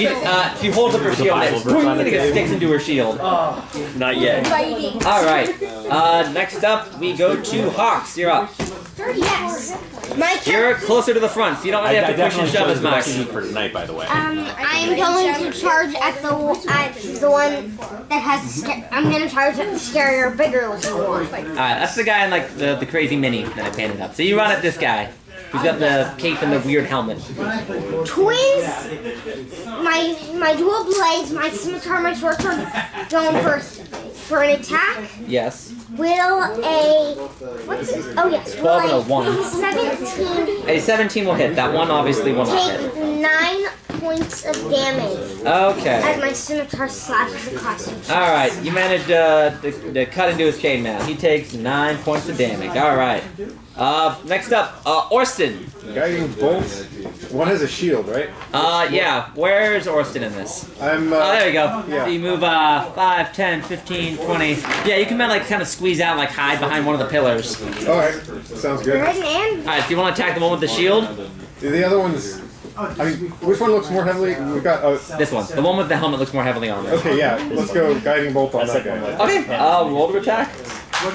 She holds up her shield and it sticks into her shield. Not yet. Alright, next up we go to Hawks. You're up. Yes. You're closer to the front, so you don't really have to push and shove as much. For tonight, by the way. I'm going to charge at the one that has. I'm going to charge at the scarier, bigger looking one. Alright, that's the guy in like the crazy mini that I painted up. So you run at this guy. Who's got the cape and the weird helmet. Twins. My dual blades, my scimitar, my sword are going for an attack. Yes. Will a what's it? Oh yes. 12 and a 1. 17. A 17 will hit. That one obviously will not hit. Take 9 points of damage. Okay. As my scimitar slashes across him. Alright, you managed to cut into his chainmail. He takes 9 points of damage. Alright. Next up, Orston. Guiding bolt. One has a shield, right? Yeah. Where's Orston in this? I'm. there you go. Yeah. So you move 5, 10, 15, 20. Yeah, you can like kind of squeeze out, like hide behind one of the pillars. Alright, sounds good. Alright, so you want to attack the one with the shield? The other one's. I mean, which one looks more heavily? We got. This one. The one with the helmet looks more heavily armored. Okay, yeah. Let's go guiding bolt on that guy. Okay. Roll to attack. With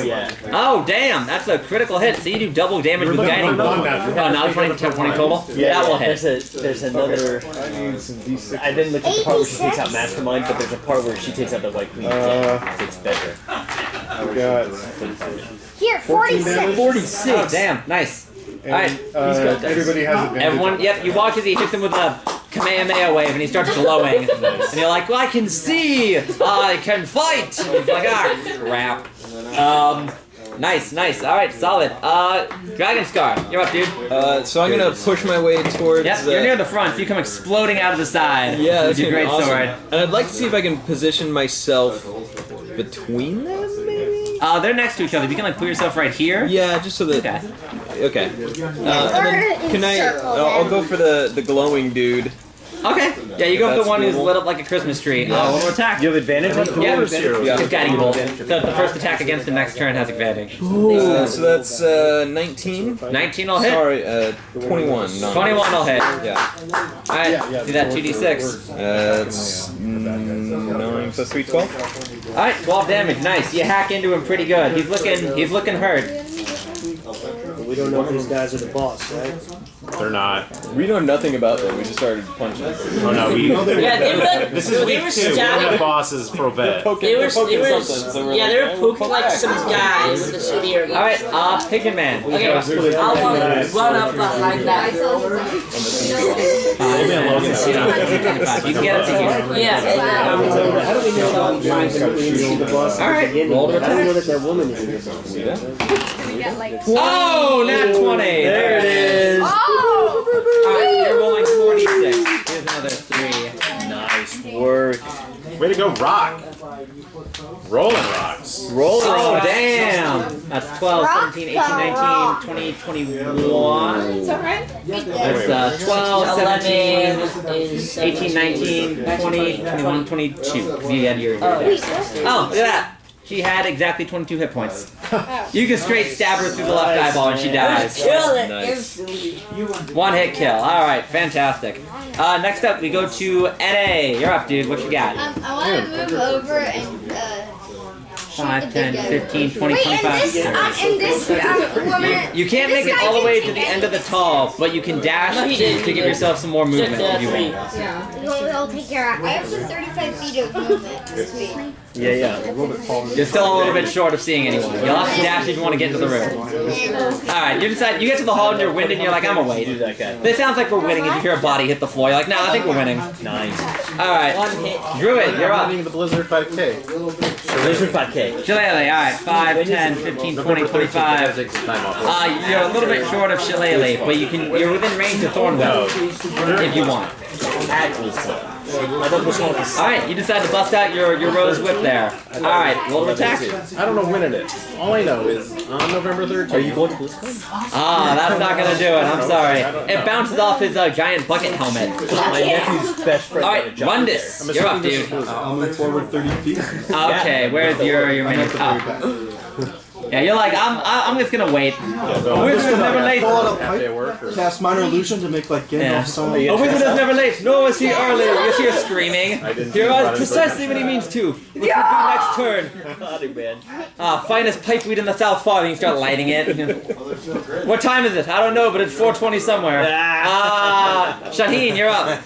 yeah. Oh damn, that's a critical hit. So you do double damage with guiding bolt. Now 20 total. Yeah, that will hit. There's another. I didn't look at the part where she takes out Mastermind, but there's a part where she takes out the White Queen. It's better. Here, 46. 46. Oh, damn. Nice. Alright. Everybody has advantage. Everyone, yep, you watch as he hits him with a Kamehameha wave and he starts glowing. And you're like, well, I can see! I can fight! And he's like, ah, crap. Nice. Alright, solid. Dragon Scar, you're up, dude. So I'm gonna push my way towards. Yep, you're near the front, so you come exploding out of the side. Yeah, with that's your great awesome. sword. And I'd like to see if I can position myself between them, maybe? They're next to each other. You can like put yourself right here. Yeah, just so that. Okay. And then can I'll go for the glowing dude. Okay. Yeah, you go for the one who's lit up like a Christmas tree. One more attack. You have advantage on the It's guiding bolt. So the first attack against the next turn has advantage. Ooh, so that's 19. 19 will hit. Sorry, 21. 21 will hit. Yeah. Alright, do that 2d6. That's 9 plus 3, 12. Alright, 12 damage. Nice. You hack into him pretty good. He's looking hurt. We don't know if these guys are the boss, right? They're not. We know nothing about them. We just started punching. Oh no, this is week 2. We're the bosses for a bit. They were poking like some guy with a spear. Alright, Pigeon Man. Okay, I'll run up behind that girl. You can get up to here. Yeah. How do we know about the boss? Alright, roll to How do we know attack. that that woman is in this boss? Oh, nat 20! There it is! Alright, you're rolling 46. Here's another 3. Nice work. Way to go, Rock. Rolling rocks. Oh, damn! That's 12, 17, 18, 19, 20, 21. That's 12, 17, 18, 19, 20, 21, 22. You had your Oh, look at that! She had exactly 22 hit points. You can straight stab her through the left eyeball and she dies. Kill it Nice. instantly. One hit kill. Alright, fantastic. Next up, we go to NA. You're up, dude. What you got? I want to move over and 5, 10, 15, 20, Wait, 25. and this woman. You can't make it all the way to the end of the tall, but you can dash No, he did, to give yourself some more movement if you want. We'll take care of. I have 35 feet of movement speed. Yeah. You're still a little bit short of seeing anyone. You'll have to dash if you want to get into the room. Alright, you decide, you get to the hall and you're winning, and you're like, I'm gonna wait. This sounds like we're winning if you hear a body hit the floor. You're like, no, I think we're winning. Nice. Alright, Druid, you're up. The Blizzard 5K. Blizzard 5K. Shillelagh, alright, 5, 10, 15, 20, 25. You're a little bit short of Shillelagh, but you're within range of Thornwell if you want. Alright, you decide to bust out your rose whip there. Alright, roll to attack. I don't know when it is. All I know is on November 13th. Are you going to BlizzCon? That's not gonna do it. I'm sorry. It bounces off his giant bucket helmet. My nephew's best friend. Alright, Rundus, you're up, dude. I'll move forward 30 feet. Okay, where's your minute? Yeah, you're like, I'm just gonna wait. A wizard is never late. Cast minor illusion to make like Gandalf song. A wizard is never late, nor was he early. You see her screaming. He arrives precisely when he means to. Which will be next turn. Finest pipeweed in the South Far, and you start lighting it. What time is it? I don't know, but it's 4:20 somewhere. Shaheen, you're up.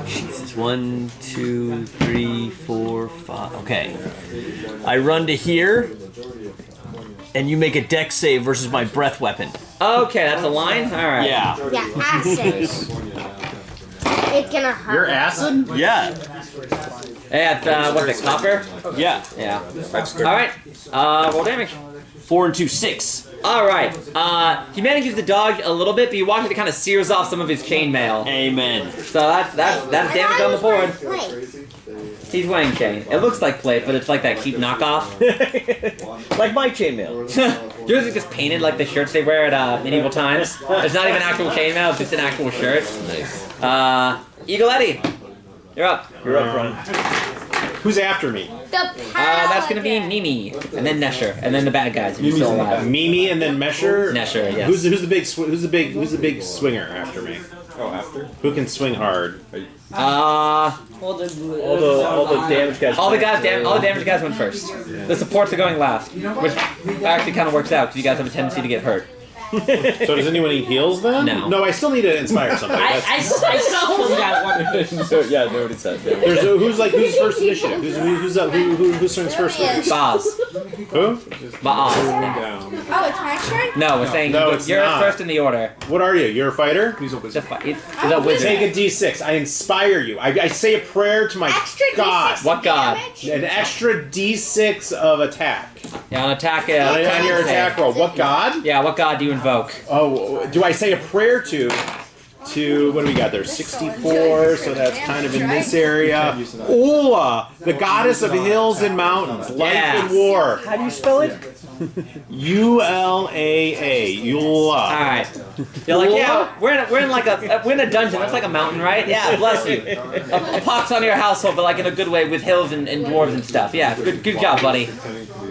Jesus. 1, 2, 3, 4, 5. Okay. I run to here, and you make a dex save versus my breath weapon. Okay, that's a line? Alright. Yeah. Yeah, acid. It's gonna hurt. Your acid? Yeah. It's, what's it, copper? Yeah. Yeah. Alright, roll damage. 4 and 2, 6. Alright, he manages to dodge a little bit, but you watch it kind of sears off some of his chainmail. Amen. So that's damage on the board. He's wearing chain. It looks like plate, but it's like that cheap knockoff. Like my chainmail. Yours is just painted like the shirts they wear at medieval times. It's not even actual chainmail, it's just an actual shirt. Nice. Eagle Eddie, you're up. You're up, Ron. Who's after me? That's gonna be Mimi, and then Nesher, and then the bad guys. Who's still alive. Mimi and then Mesher. Nesher, yes. Who's the big swinger after me? Oh, after? Who can swing hard? All the damage guys. All the damage guys went first. The supports are going last, which actually kind of works out because you guys have a tendency to get hurt. So does anyone need heals then? No. No, I still need to inspire somebody. I still got one. So, yeah, nobody said. Yeah. There's who's first initiative? Who's turns first? Baz. Who? Baz. Oh, it's my turn? No, we're saying No, it's you're not. first in the order. What are you? You're a fighter? He's a It's a, wizard. it's a wizard. Take a d6. I inspire you. I say a prayer to my Extra god. D6 What god? damage? An extra d6 of attack. Yeah, on attack. On your attack roll. What god? Yeah, what god do you invoke? Oh, do I say a prayer to what do we got there? 64, so that's kind of in this area. Ula, the goddess of hills and mountains, life Yeah. and war. How do you spell it? Ulaa, Ula. Alright. You're like, yeah, we're in a dungeon. That's like a mountain, right? Yeah, bless you. A pox on your household, but like in a good way with hills and dwarves and stuff. Yeah, good job, buddy.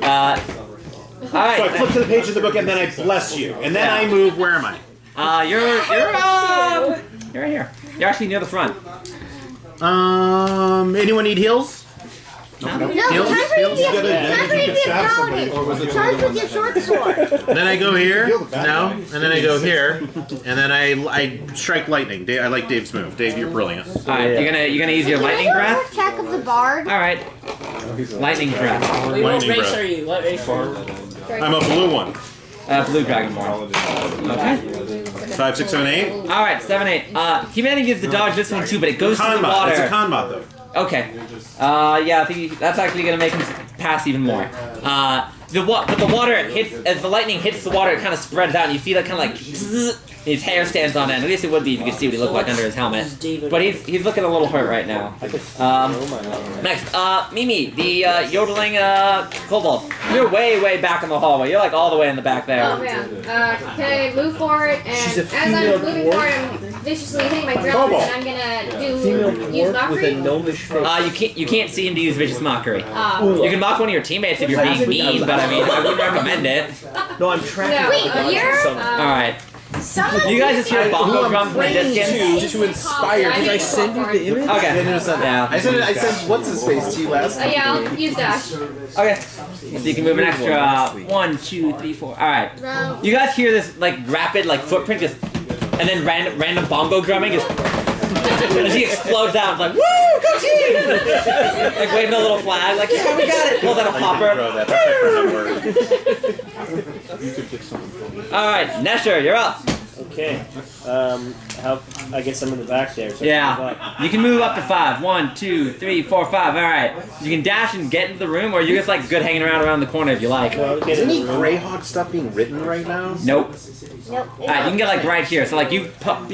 Alright. So I flip to the page of the book and then I bless you. And then I move, where am I? You're right here. You're actually near the front. Anyone need heals? No, time for you to be a paladin. Time for your short sword. Then I go here, no, and then I go here, and then I strike lightning. I like Dave's move. Dave, you're brilliant. Alright, you're gonna use your lightning breath? Attack of the bard. Alright. Lightning breath. Wait, what Lightning race breath. are you? What race are you? I'm a blue one. Blue dragonborn. Okay. 5, 6, 7, 8. Alright, 7, 8. He manages to dodge this one too, but it goes through the It's water. a combat though. Okay. Yeah, I think that's actually gonna make him pass even more. But the water hits, as the lightning hits the water, it kind of spreads out, and you feel it kind of like zzz, his hair stands on end. At least it would be if you could see what he looked like under his helmet. But he's looking a little hurt right now. Next, Mimi, the yodeling kobold. You're way back in the hallway. You're like all the way in the back there. Oh man. Can I move forward and as I'm moving forward, I'm viciously hitting my drums Kobold. and I'm gonna Female use dwarf with a mockery. gnomish face. You can't see him to use vicious mockery. Oh. You can mock one of your teammates if you're being mean, but I mean, I wouldn't recommend it. No, I'm tracking. No, Wait, you're- Alright. Someone You guys just hear bongo drums from a distance? To inspire. Did I send you the image? Okay. I Yeah. sent what's his face to you last time. Yeah, I'll use dash. Okay. So you can move an extra 1, 2, 3, 4. Alright. You guys hear this like rapid like footprint just and then random bongo drumming just as he explodes out, it's like, woo, go team! Like waving a little flag, like, yeah, we got it! Pulls out a popper. Alright, Nesher, you're up. Okay. I guess I'm in the back there. So Yeah. You can move up to 5. 1, 2, 3, 4, 5. Alright. You can dash and get into the room, or you're just like good hanging around the corner if you like. Is any Greyhawk stuff being written right now? Nope. Nope. Alright, you can get like right here. So like you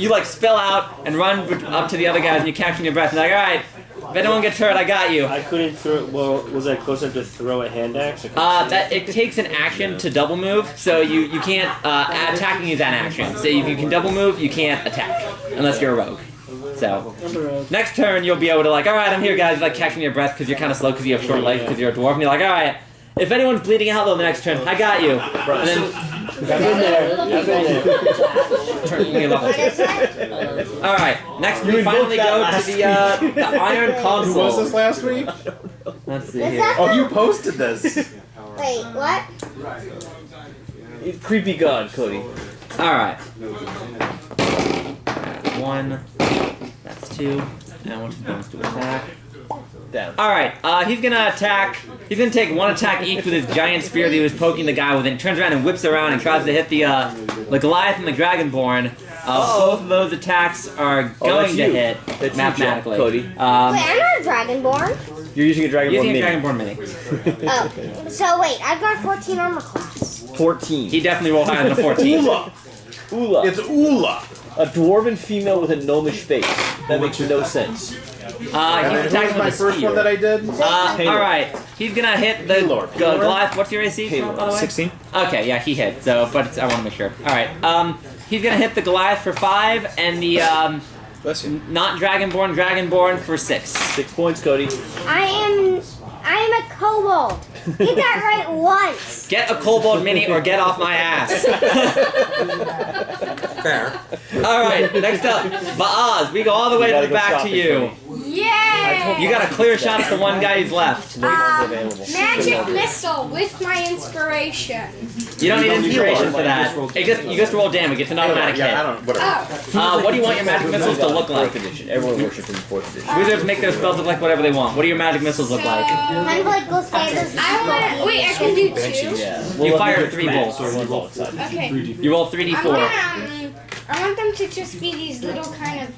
like spill out and run up to the other guys and you're catching your breath and like, alright, if anyone gets hurt, I got you. I couldn't throw. Well, was I close enough to throw a hand axe? That it takes an action to double move, so you can't attacking is an action. So if you can double move, you can't attack unless you're a rogue. So next turn you'll be able to like, all right, I'm here, guys. You're like catching your breath because you're kind of slow because you have short legs because you're a dwarf, and you're like, all right. If anyone's bleeding out though, the next turn, I got you. And then turn me level 2. All right, next we finally go to the iron console. Was this last week? Let's see here. Oh, you posted this. Wait, what? Creepy god, Cody. All right. That's 1. That's 2. And what's going to attack? Down. Alright, he's gonna attack. He's gonna take 1 attack each with his giant spear that he was poking the guy with, and turns around and whips around and tries to hit the Goliath and the Dragonborn. Both of those attacks are going to hit that's mathematically. Cody. Wait, I'm not a dragonborn. You're using a Dragonborn Using mini. a Dragonborn mini. Oh, so wait, I've got 14 armor class. 14. He definitely rolled higher than a 14. Ula. It's Ula. A dwarven female with a gnomish face. That makes no sense. He's What attacking was my with a first spear. one that I did? Alright, he's gonna hit the Goliath. What's your AC, by the way? 16. Okay, yeah, he hit. So, but I want to make sure. Alright, he's gonna hit the Goliath for 5, and the not Dragonborn for 6. 6 points, Cody. I am a kobold. Get that right once. Get a kobold mini or get off my ass. Fair. Alright, next up, Baaz. We go all the way to the back to you. Yeah! Yay! You got a clear shot at the one guy who's left. Magic missile with my inspiration. You don't need inspiration for that. You just roll damage. It's an automatic hit. What do you want your magic missiles to look like? Everyone worships in 4th edition. Wizards make their spells look like whatever they want. What do your magic missiles look like? Mine like goes standards. Wait, I can do 2. Yeah. You fire 3 bolts. Okay. You roll 3d4. I want them to just be these little kind of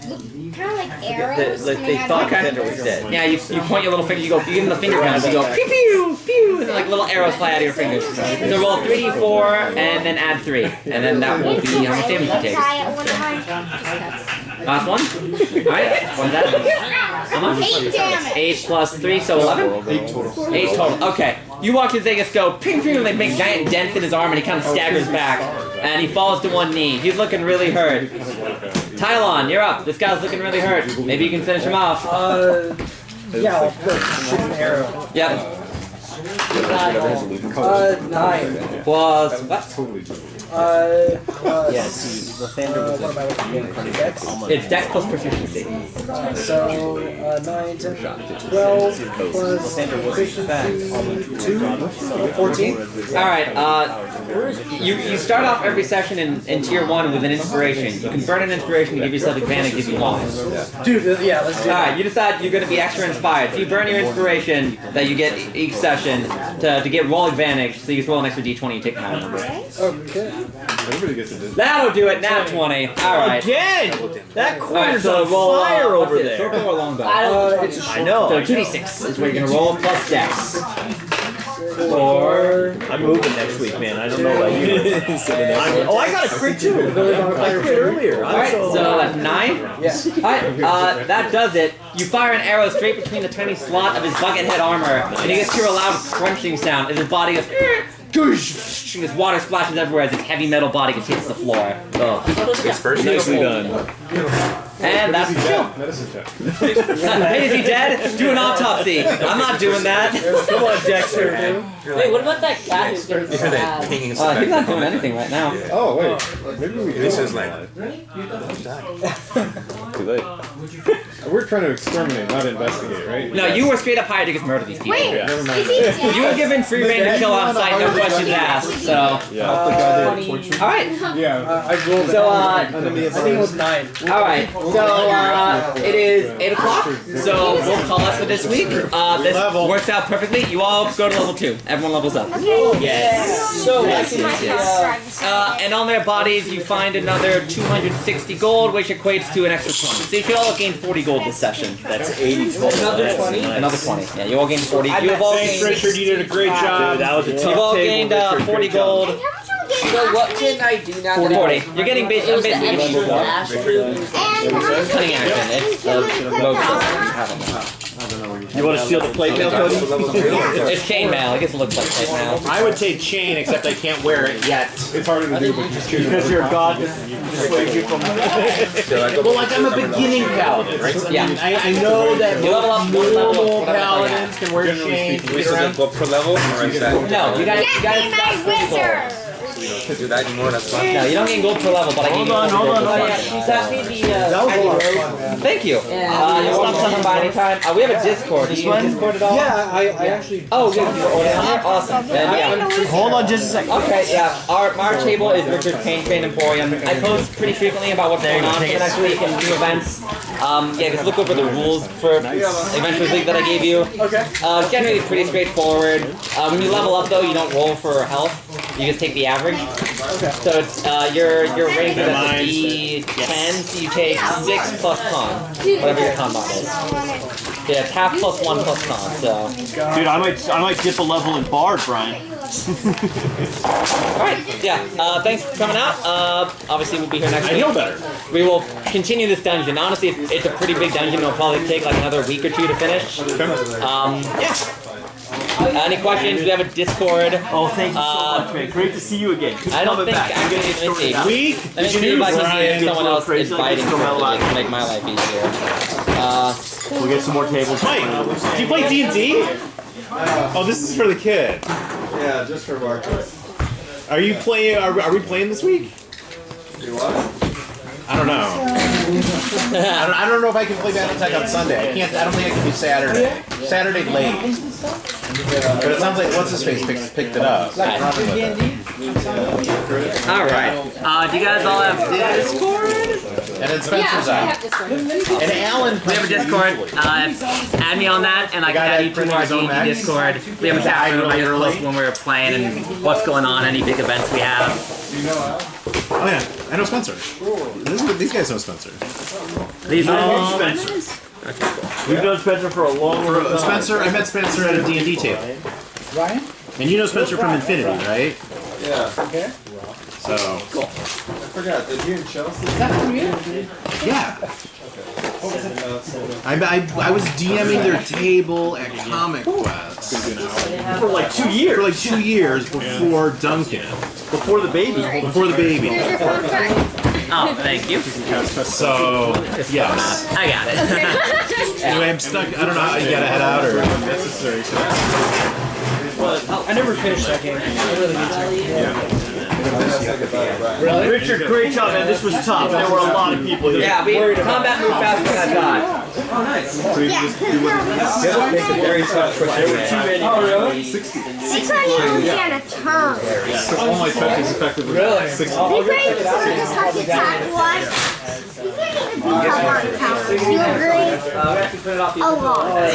like arrows. They thought Contender was dead. Yeah, you point your little finger, you give them the finger guns, you go pew pew pew, and like little arrows fly out of your fingers. So roll 3d4 and then add 3, and then that will be how much damage you take. Last one? Alright, what's that? How much? 8 damage. 8 plus 3, so 11? 8 total. 8 total, okay. You watch his Vegas go ping ping, and they make giant dents in his arm, and he kind of staggers back, and he falls to one knee. He's looking really hurt. Tylon, you're up. This guy's looking really hurt. Maybe you can finish him off. Yeah, I'll shoot an arrow. Yep. 9. Plus what? Yes, the Thunder was what am I looking at? Dex? It's Dex plus proficiency. So, 9, 10, 12, plus proficiency, 2, 14. Alright, you start off every session in tier 1 with an inspiration. You can burn an inspiration to give yourself advantage if you want. Dude, yeah, let's do that. Alright, you decide you're going to be extra inspired. So you burn your inspiration that you get each session to get roll advantage, so you just roll an extra d20 and take them out. Okay. Everybody gets a That'll do it, nat 20. Alright. Again! That corner's so on roll, fire over there. Short bow or long bow? I know. So 2d6 is what you're going to roll plus dex. Or... I'm moving next week, man. I don't know about you. I got a crit too. I crit earlier. Alright, so that's 9? Yes. Alright, that does it. You fire an arrow straight between the tiny slot of his bucket head armor, and you get to hear a loud crunching sound as his body goes... Goosh, and his water splashes everywhere as his heavy metal body gets hits the floor. Nicely done. And that's the show. Medicine check. Hey, is he dead? Do an autopsy. I'm not doing that. Come on, Dexter. Wait, what about that cat who's getting stabbed? He's not doing anything right now. Oh, wait. Maybe we This is like... Too late. We're trying to exterminate, not investigate, right? No, you were straight up hired to just murder these people. Wait, Never mind. is he dead? You were given free reign to kill on sight, no questions asked, so... Yeah. Alright. Yeah. I rolled So, I think it was 9. alright. So, it is 8 o'clock, so we'll call us for this week. This works out perfectly. You all go to level 2. Everyone levels up. Yes. So, And on their bodies, you find another 260 gold, which equates to an extra 20. So you should all gain 40 gold this session. That's 80 total. Another 20? Another 20. Yeah, you all gained 40. You have all Thanks, gained... Richard. You did a great job. Dude, that was a tough You've all table, gained Richard. 40 Great job. gold. So what can I do now? 40. You're getting basically It was the giving extra you more. dash through. Cunning action. It's I don't know. You want to steal the plate mail, Cody? It's chainmail. I guess it looks like chainmail. I would say chain, except I can't wear it yet. It's harder to do, but just choose Because your god dissuades you from... Well, like, I'm a beginning paladin, right? So, Yeah. I know that You level up, normal whatever paladins can wear chains. We still go per level, or is that... No, you guys Get me my wizard! We don't do that anymore, that's fine. No, you don't gain gold per level, but I gain gold per gold. Oh yeah, she sent me the Thank you. You'll stop someone by any time. We have a Discord. Do you use Discord at all? Yeah, I actually. Oh, good. You're already on there? Awesome. Then, yeah. Hold on just a second. Okay, yeah. Our table is Richard's Train Emporium. I post pretty frequently about what's going on for the next week and new events. Yeah, just look over the rules for Adventures League that I gave you. Okay. Generally pretty straightforward. When you level up though, you don't roll for health. You just take the average. Okay. So it's your range is at D10, so you take 6 plus con, whatever your con mod is. Yeah, it's half plus 1 plus con. So. Dude, I might dip a level in Bard, Brian. Alright, yeah. Thanks for coming out. Obviously we'll be here next week. I know better. We will continue this dungeon. Honestly, it's a pretty big dungeon. It'll probably take like another week or 2 to finish. Yeah. Any questions? We have a Discord. Oh, thank you so much, man. Great to see you again. I don't think I'm gonna let me see. Let me see if I can see if someone else is fighting to make my life easier. We'll get some more tables. Mike, do you play D&D? Oh, this is for the kid. Yeah, just for Mark. Are you playing? Are we playing this week? You what? I don't know. I don't know if I can play Battletech on Sunday. I can't. I don't think I can do Saturday. Saturday late. But it sounds like what's his face picked it up. Running with it. All right. Do you guys all have Discord? And then Spencer's out. And Alan. We have a Discord. Add me on that, and I can add you to our D&D Discord. We have a chat room. I just post when we're playing and what's going on, any big events we have. Oh yeah, I know Spencer. These guys know Spencer. These are Spencer. We've known Spencer for a long time. Spencer, I met Spencer at a D&D table. Ryan? And you know Spencer from Infinity, right? Yeah. Okay. So. Cool. I forgot. Did you and Chelsea? Is that from you? Yeah. I was DMing their table at Comic Quest for like 2 years. For like 2 years before Duncan. Before the baby. Before the baby. Oh, thank you. So, yes. I got it. Anyway, I'm stuck. I don't know how you gotta head out or necessary. I never finished that game. I really need to. Yeah. Really? Richard, great job, man. This was tough. There were a lot of people here. Yeah, we combat moved faster than I thought. Oh, nice. So you just do what Makes it very tough for There were too many. Oh, really? 60. It's not even get a turn. All my tech is effectively Really? 60. We think just have to attack once. You can't even beat up on counters. You agree? We actually put it off A lot.